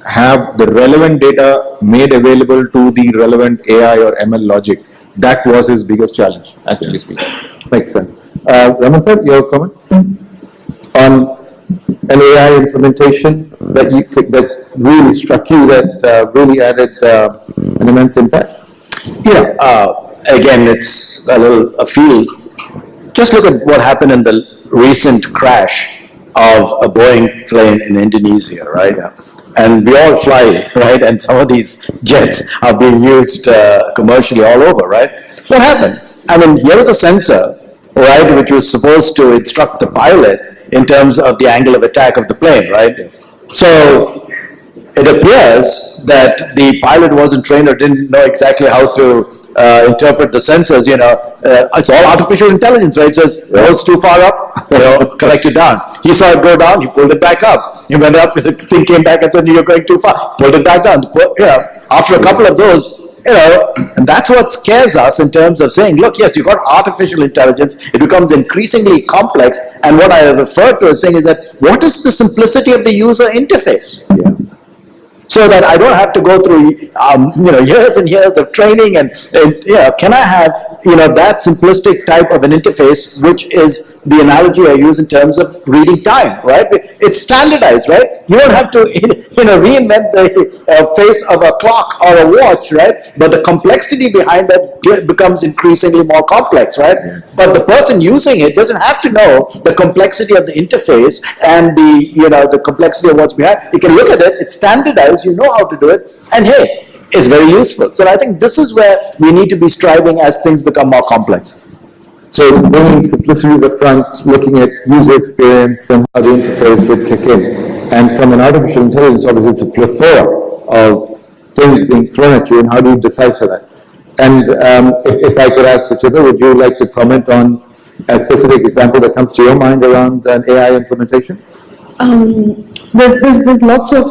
have the relevant data made available to the relevant AI or ML logic. That was his biggest challenge, actually speaking. Makes sense. Raman sir, your comment on an AI implementation that really struck you, that really added an immense impact? Again, it's a little afield. Just look at what happened in the recent crash of a Boeing plane in Indonesia, right? Yeah. And we all fly, right? And some of these jets are being used commercially all over, right? What happened? I mean, here was a sensor, right, which was supposed to instruct the pilot in terms of the angle of attack of the plane, right? Yes. So it appears that the pilot wasn't trained or didn't know exactly how to interpret the sensors. It's all artificial intelligence, right? It says, oh, it's too far up, correct it down. He saw it go down, he pulled it back up. He went up, the thing came back and said, you're going too far, pulled it back down. After a couple of those, and that's what scares us in terms of saying, look, yes, you've got artificial intelligence, it becomes increasingly complex, and what I refer to as saying is that, what is the simplicity of the user interface? Yeah. So that I don't have to go through, years and years of training and can I have, that simplistic type of an interface, which is the analogy I use in terms of reading time, right? It's standardized, right? You don't have to, reinvent the face of a clock or a watch, right? But the complexity behind that becomes increasingly more complex, right? Yes. But the person using it doesn't have to know the complexity of the interface and the complexity of what's behind. You can look at it, it's standardized, you know how to do it, and hey, it's very useful. So I think this is where we need to be striving as things become more complex. So bringing simplicity to the front, looking at user experience and how the interface would kick in. And from an artificial intelligence, obviously it's a plethora of things being thrown at you, and how do you decipher that? And if I could ask Suchita, would you like to comment on a specific example that comes to your mind around an AI implementation? There's lots of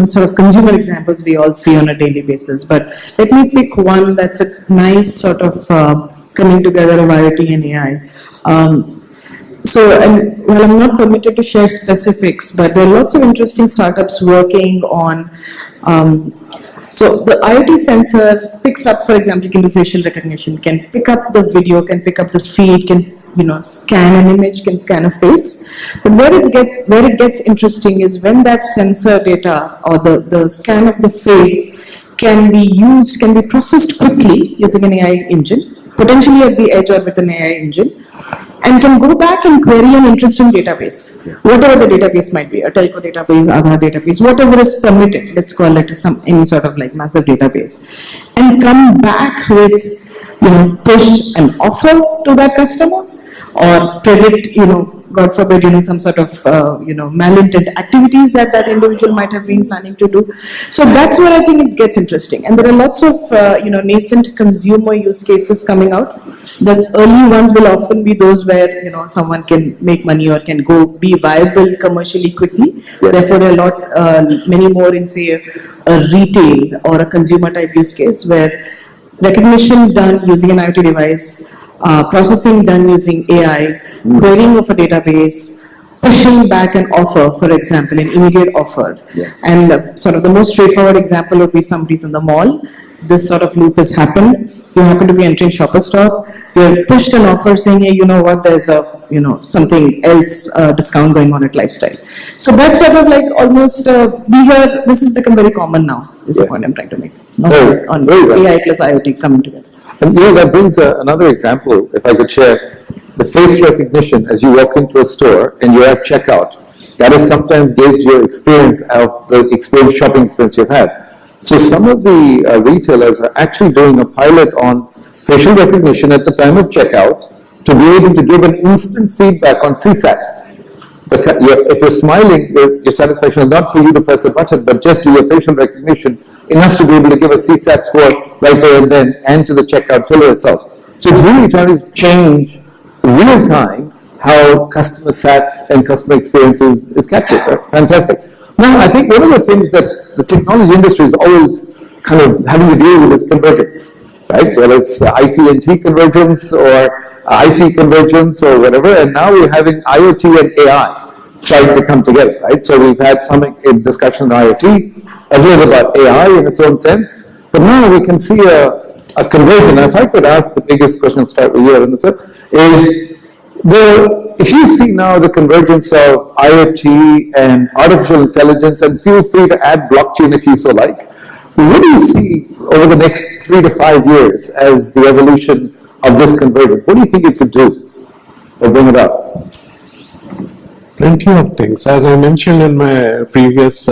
sort of consumer examples we all see on a daily basis, but let me pick one that's a nice sort of coming together of IoT and AI. And while I'm not permitted to share specifics, but there are lots of interesting startups working on. So the IoT sensor picks up, for example, you can do facial recognition, can pick up the video, can pick up the feed, can scan an image, can scan a face. But where it gets interesting is when that sensor data or the scan of the face can be used, can be processed quickly using an AI engine, potentially at the edge or with an AI engine, and can go back and query an interesting database, whatever the database might be, a telco database, Aadhaar database, whatever is permitted, let's call it any sort of like massive database, and come back with, push an offer to that customer, or predict, God forbid, some sort of, malintent activities that that individual might have been planning to do. So that's where I think it gets interesting. And there are lots of, nascent consumer use cases coming out. The early ones will often be those where, someone can make money or can be viable commercially quickly. Yes. Therefore, there are many more in, say, a retail or a consumer type use case where recognition done using an IoT device, processing done using AI, querying of a database, pushing back an offer, for example, an immediate offer. Yeah. And sort of the most straightforward example would be somebody's in the mall. This sort of loop has happened. You happen to be entering Shopper Stop. You're pushed an offer saying, hey, you know what, there's a, something else discount going on at Lifestyle. So that's sort of like almost, this has become very common now, is the point I'm trying to make. On AI plus IoT coming together. And that brings another example, if I could share. The face recognition as you walk into a store and you're at checkout, that is sometimes gauge your experience of the shopping experience you've had. So some of the retailers are actually doing a pilot on facial recognition at the time of checkout to be able to give an instant feedback on CSAT. If you're smiling, your satisfaction is not for you to press a button, but just do your facial recognition enough to be able to give a CSAT score right there and then, and to the checkout tiller itself. So it's really trying to change real time how customer sat and customer experience is captured. Right? Fantastic. Now, I think one of the things that the technology industry is always kind of having to deal with is convergence, right? Whether it's IT&T convergence or IP convergence or whatever, and now we're having IoT and AI starting to come together, right? So we've had some discussion on IoT, a little about AI in its own sense, but now we can see a conversion. Now, if I could ask the biggest question, start with you, is if you see now the convergence of IoT and artificial intelligence, and feel free to add blockchain if you so like, what do you see over the next 3 to 5 years as the evolution of this convergence? What do you think it could do or bring about? Plenty of things. As I mentioned in my previous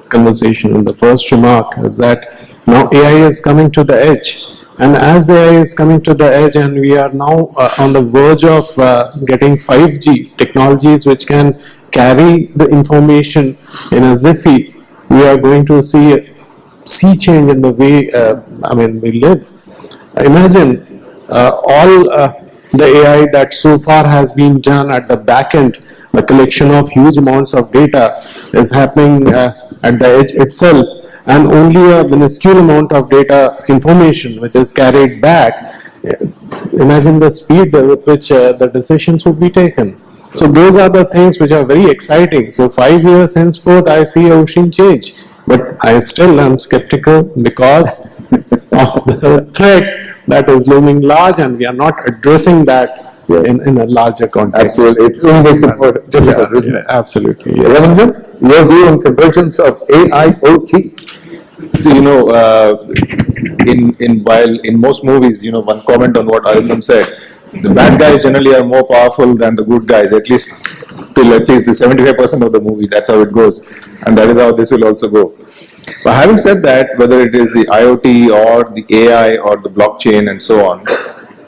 conversation, in the first remark, is that now AI is coming to the edge. And as AI is coming to the edge, and we are now on the verge of getting 5G technologies which can carry the information in a Ziffy, we are going to see a sea change in the way we live. Imagine all the AI that so far has been done at the back end, the collection of huge amounts of data is happening at the edge itself, and only a minuscule amount of data information which is carried back. Imagine the speed with which the decisions would be taken. So those are the things which are very exciting. So 5 years henceforth, I see a ocean change, but I still am skeptical because of the threat that is looming large, and we are not addressing that in a larger context. Absolutely, it really makes it more difficult, isn't it? Absolutely, yes. Ramanjan, your view on convergence of AIoT? So, in most movies, one comment on what Arindam said, the bad guys generally are more powerful than the good guys, at least till at least the 75% of the movie. That's how it goes. And that is how this will also go. But having said that, whether it is the IoT or the AI or the blockchain and so on,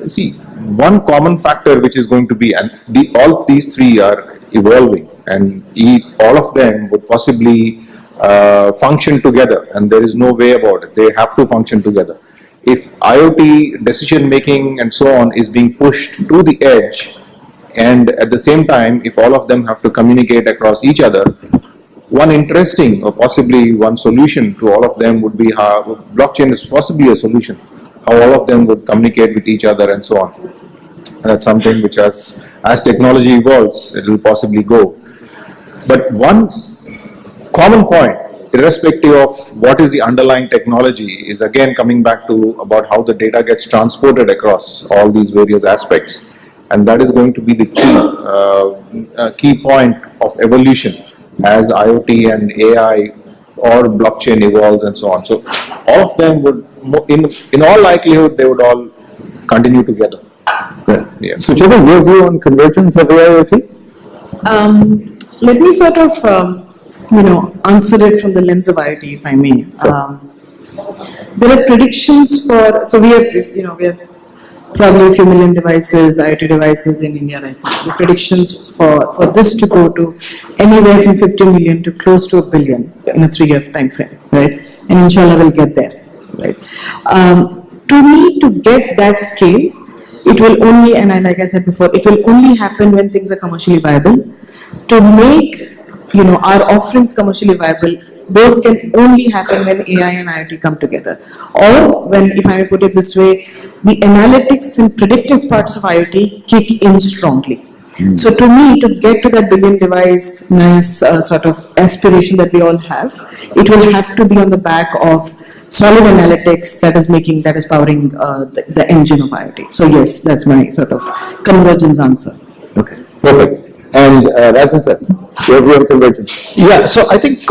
see, one common factor which is going to be, and all these three are evolving, and all of them would possibly function together, and there is no way about it. They have to function together. If IoT decision making and so on is being pushed to the edge, and at the same time, if all of them have to communicate across each other, one interesting or possibly one solution to all of them would be how blockchain is possibly a solution, how all of them would communicate with each other and so on. And that's something which as technology evolves, it will possibly go. But one common point, irrespective of what is the underlying technology, is again coming back to about how the data gets transported across all these various aspects. And that is going to be the key point of evolution as IoT and AI or blockchain evolves and so on. So all of them would, in all likelihood, they would all continue together. Yeah. So, Chetan, your view on convergence of IoT? Let me sort of, answer it from the lens of IoT, if I may. There are predictions for, so we have probably a few million devices, IoT devices in India right now. The predictions for this to go to anywhere from 50 million to close to 1 billion in a 3-year time frame, right? And inshallah we'll get there, right? To me, to get that scale, it will only, and like I said before, it will only happen when things are commercially viable. To make, our offerings commercially viable, those can only happen when AI and IoT come together. Or when, if I may put it this way, the analytics and predictive parts of IoT kick in strongly. So to me, to get to that billion device, nice sort of aspiration that we all have, it will have to be on the back of solid analytics that is powering the engine of IoT. So yes, that's my sort of convergence answer. Okay, perfect. And Rajan sir, your view on convergence? Yeah, so I think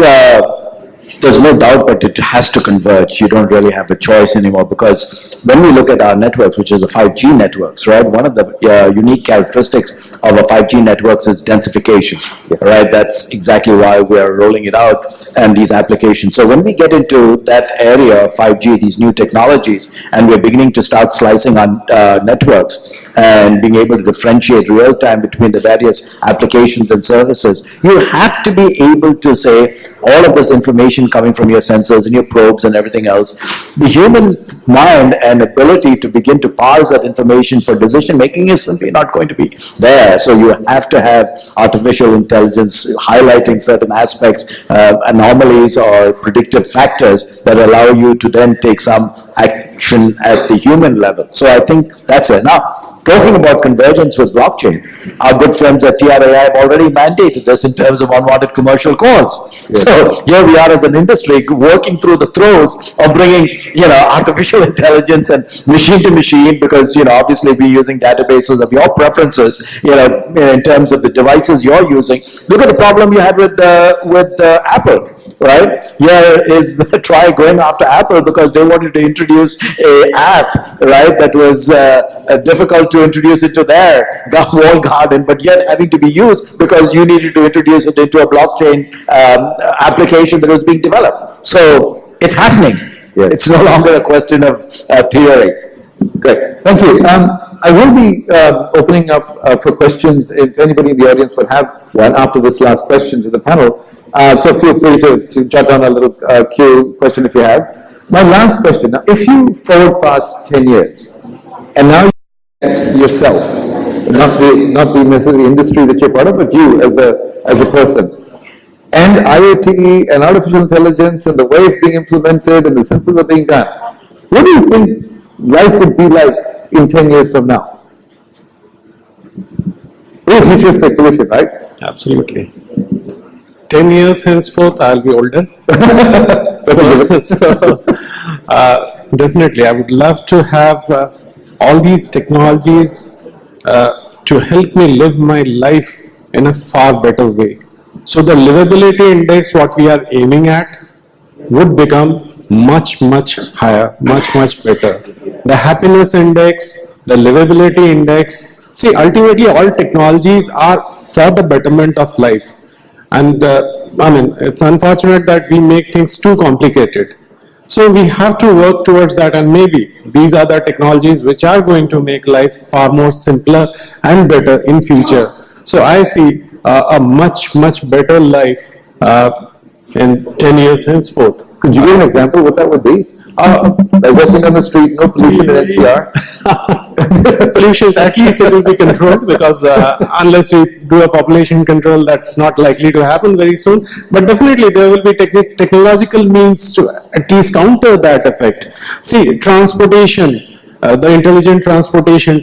there's no doubt, but it has to converge. You don't really have a choice anymore, because when we look at our networks, which is the 5G networks, right, one of the unique characteristics of a 5G networks is densification, right? That's exactly why we're rolling it out and these applications. So when we get into that area of 5G, these new technologies, and we're beginning to start slicing on networks and being able to differentiate real time between the various applications and services, you have to be able to say all of this information coming from your sensors and your probes and everything else, the human mind and ability to begin to parse that information for decision making is simply not going to be there. So you have to have artificial intelligence highlighting certain aspects, anomalies or predictive factors that allow you to then take some action at the human level. So I think that's it. Now, talking about convergence with blockchain, our good friends at TRAI have already mandated this in terms of unwanted commercial calls. Yes. So here we are as an industry working through the throes of bringing, artificial intelligence and machine to machine, because, obviously we're using databases of your preferences, in terms of the devices you're using. Look at the problem you had with Apple. Right? Here is the try going after Apple because they wanted to introduce an app, right, that was difficult to introduce into their walled garden, but yet having to be used because you needed to introduce it into a blockchain application that was being developed. So it's happening. Yes. It's no longer a question of theory. Great, thank you. I will be opening up for questions if anybody in the audience would have one after this last question to the panel. So feel free to jot down a little Q question if you have. My last question, now, if you forward fast 10 years, and now you get yourself, not the necessary industry that you're part of, but you as a person, and IoT and artificial intelligence and the way it's being implemented and the sensors are being done, what do you think life would be like in 10 years from now? Very futuristic position, right? Absolutely. 10 years henceforth, I'll be older. Definitely, I would love to have all these technologies to help me live my life in a far better way. So the livability index, what we are aiming at, would become much, much higher, much, much better. The happiness index, the livability index, see, ultimately all technologies are for the betterment of life. And it's unfortunate that we make things too complicated. So we have to work towards that, and maybe these are the technologies which are going to make life far more simpler and better in future. So I see a much, much better life in 10 years henceforth. Could you give an example what that would be? Like walking on the street, no pollution in NCR? Pollution, at least it will be controlled, because unless we do a population control, that's not likely to happen very soon. But definitely there will be technological means to at least counter that effect. See, transportation, the intelligent transportation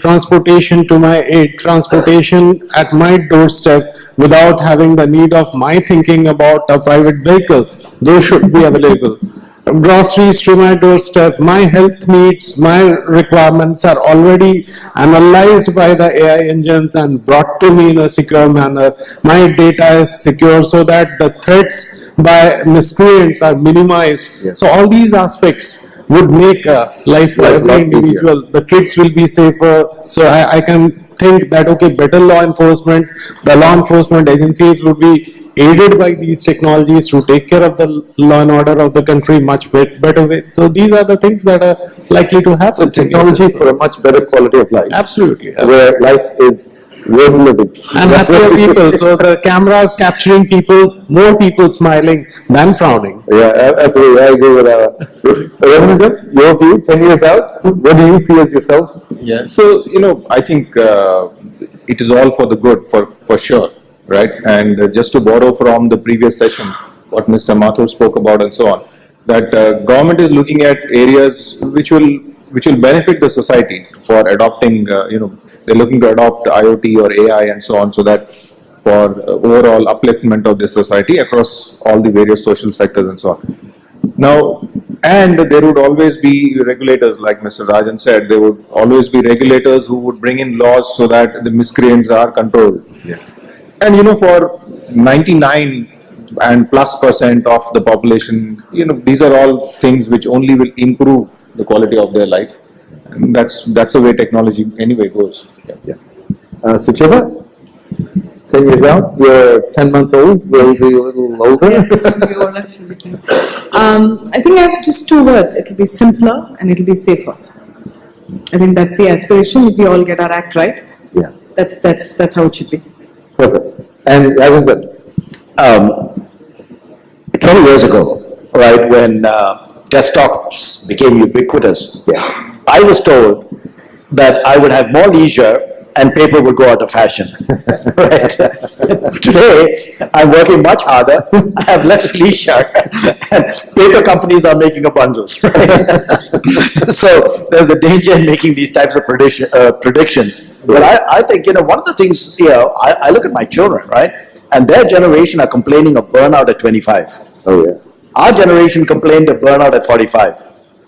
to my aid, transportation at my doorstep without having the need of my thinking about a private vehicle, those should be available. Groceries to my doorstep, my health needs, my requirements are already analyzed by the AI engines and brought to me in a secure manner. My data is secure so that the threats by miscreants are minimized. So all these aspects would make life for every individual. The kids will be safer. So I can think that, okay, better law enforcement, the law enforcement agencies would be aided by these technologies to take care of the law and order of the country much better way. So these are the things that are likely to happen. So technology for a much better quality of life. Absolutely. Where life is worth living. And happier people. So the cameras capturing people, more people smiling than frowning. Yeah, absolutely. I agree with Ramanujam, your view, 10 years out, what do you see as yourself? Yeah, so, I think it is all for the good, for sure, right? And just to borrow from the previous session, what Mr. Mathur spoke about and so on, that government is looking at areas which will benefit the society for adopting, they're looking to adopt IoT or AI and so on, so that for overall upliftment of the society across all the various social sectors and so on. Now, and there would always be regulators, like Mr. Rajan said, there would always be regulators who would bring in laws so that the miscreants are controlled. Yes. And for 99 and plus % of the population, these are all things which only will improve the quality of their life. And that's the way technology anyway goes. Yeah. Sucheta, 10 years out, you're 10-month-old, will be a little older. I think I have just two words. It'll be simpler and it'll be safer. I think that's the aspiration. If we all get our act right, Yeah. that's how it should be. Perfect. And Rajan sir? 20 years ago, right, when desktops became ubiquitous, I was told that I would have more leisure and paper would go out of fashion. Right? Today, I'm working much harder, I have less leisure, and paper companies are making a bundle. Right? So there's a danger in making these types of predictions. But I think, one of the things, I look at my children, right? And their generation are complaining of burnout at 25. Oh, yeah. Our generation complained of burnout at 45.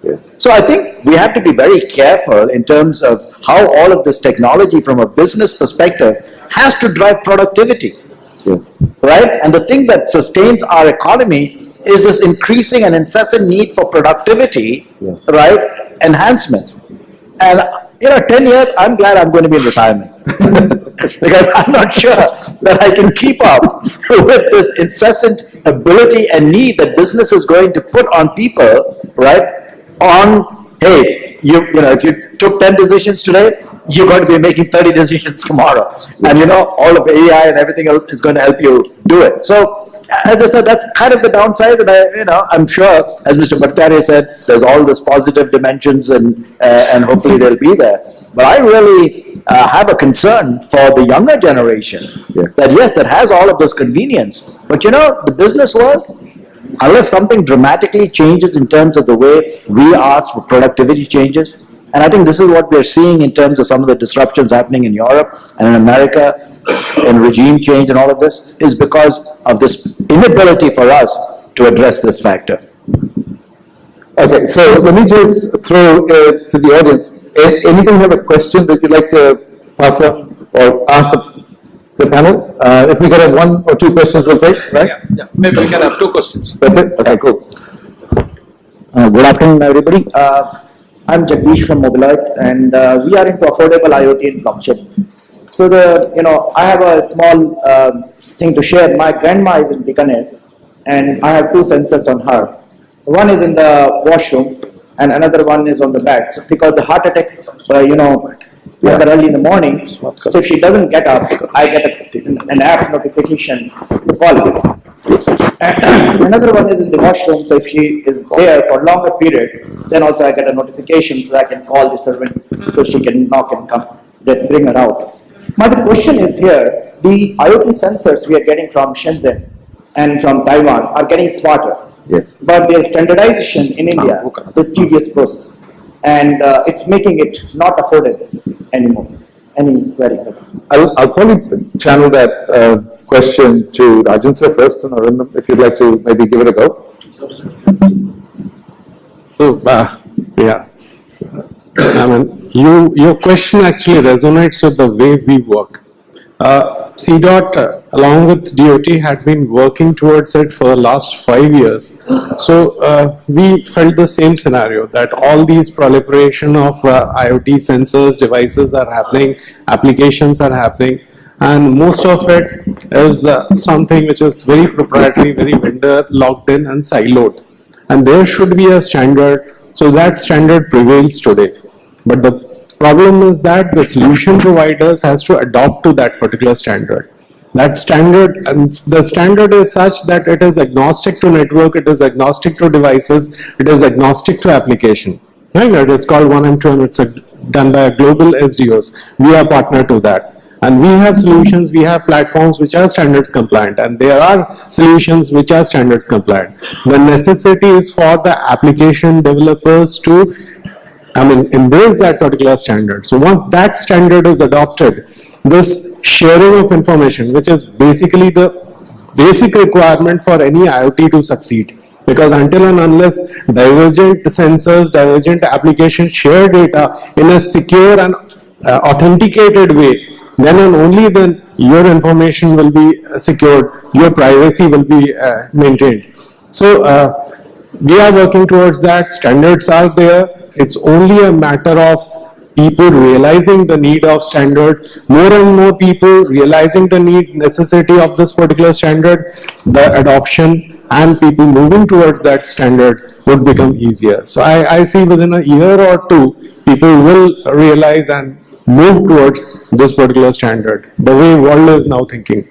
Yes. So I think we have to be very careful in terms of how all of this technology from a business perspective has to drive productivity. Yes. Right? And the thing that sustains our economy is this increasing and incessant need for productivity, Yes. right? Enhancements. And 10 years, I'm glad I'm going to be in retirement. Because I'm not sure that I can keep up with this incessant ability and need that business is going to put on people, right? On, hey, if you took 10 decisions today, you're going to be making 30 decisions tomorrow. And all of AI and everything else is going to help you do it. So, as I said, that's kind of the downside, and I'm sure, as Mr. Bhattacharya said, there's all these positive dimensions, and hopefully they'll be there. But I really have a concern for the younger generation, that has all of this convenience. But the business world, unless something dramatically changes in terms of the way we ask for productivity changes, and I think this is what we're seeing in terms of some of the disruptions happening in Europe and in America, in regime change and all of this, is because of this inability for us to address this factor. Okay, so let me just throw to the audience. Anybody have a question that you'd like to pass up or ask the panel? If we can have one or two questions, we'll take, right? Yeah. Maybe we can have two questions. That's it? Okay, cool. Good afternoon, everybody. I'm Jagdish from Mobilite, and we are into affordable IoT and blockchain. So I have a small thing to share. My grandma is in Bikaner, and I have two sensors on her. one is in the washroom and another one is on the bed. So because the heart attacks, occur early in the morning. So if she doesn't get up, I get an app notification to call her. And another one is in the washroom. So if she is there for a longer period, then also I get a notification so I can call the servant so she can knock and come, then bring her out. My question is here, the IoT sensors we are getting from Shenzhen and from Taiwan are getting smarter. Yes. But their standardization in India is tedious process. And it's making it not affordable anymore. Any queries? I'll probably channel that question to Rajan sir first, and Arundam, if you'd like to maybe give it a go. So, yeah. I mean, your question actually resonates with the way we work. CDOT, along with DOT, had been working towards it for the last 5 years. So we felt the same scenario, that all these proliferation of IoT sensors, devices are happening, applications are happening, and most of it is something which is very proprietary, very vendor locked in and siloed. And there should be a standard, so that standard prevails today. But the problem is that the solution providers has to adopt to that particular standard. That standard, and the standard is such that it is agnostic to network, it is agnostic to devices, it is agnostic to application. Right? It is called 1M2 and it's done by a global SDOs. We are partner to that. And we have solutions, we have platforms which are standards compliant, and there are solutions which are standards compliant. The necessity is for the application developers to embrace that particular standard. So once that standard is adopted, this sharing of information, which is basically the basic requirement for any IoT to succeed, because until and unless divergent sensors, divergent applications share data in a secure and authenticated way, then and only then your information will be secured, your privacy will be maintained. So we are working towards that. Standards are there. It's only a matter of people realizing the need of standard, more and more people realizing the necessity of this particular standard, the adoption and people moving towards that standard would become easier. So I see within a year or two, people will realize and move towards this particular standard, the way world is now thinking.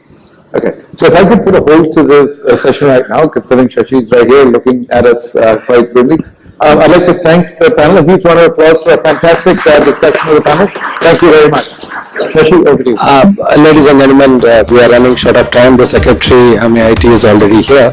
Okay, so if I could put a hold to this session right now, considering Shashi is right here looking at us quite grimly. I'd like to thank the panel. A huge round of applause for a fantastic discussion with the panel. Thank you very much. Shashi, over to you. Ladies and gentlemen, we are running short of time. The Secretary, IT is already here.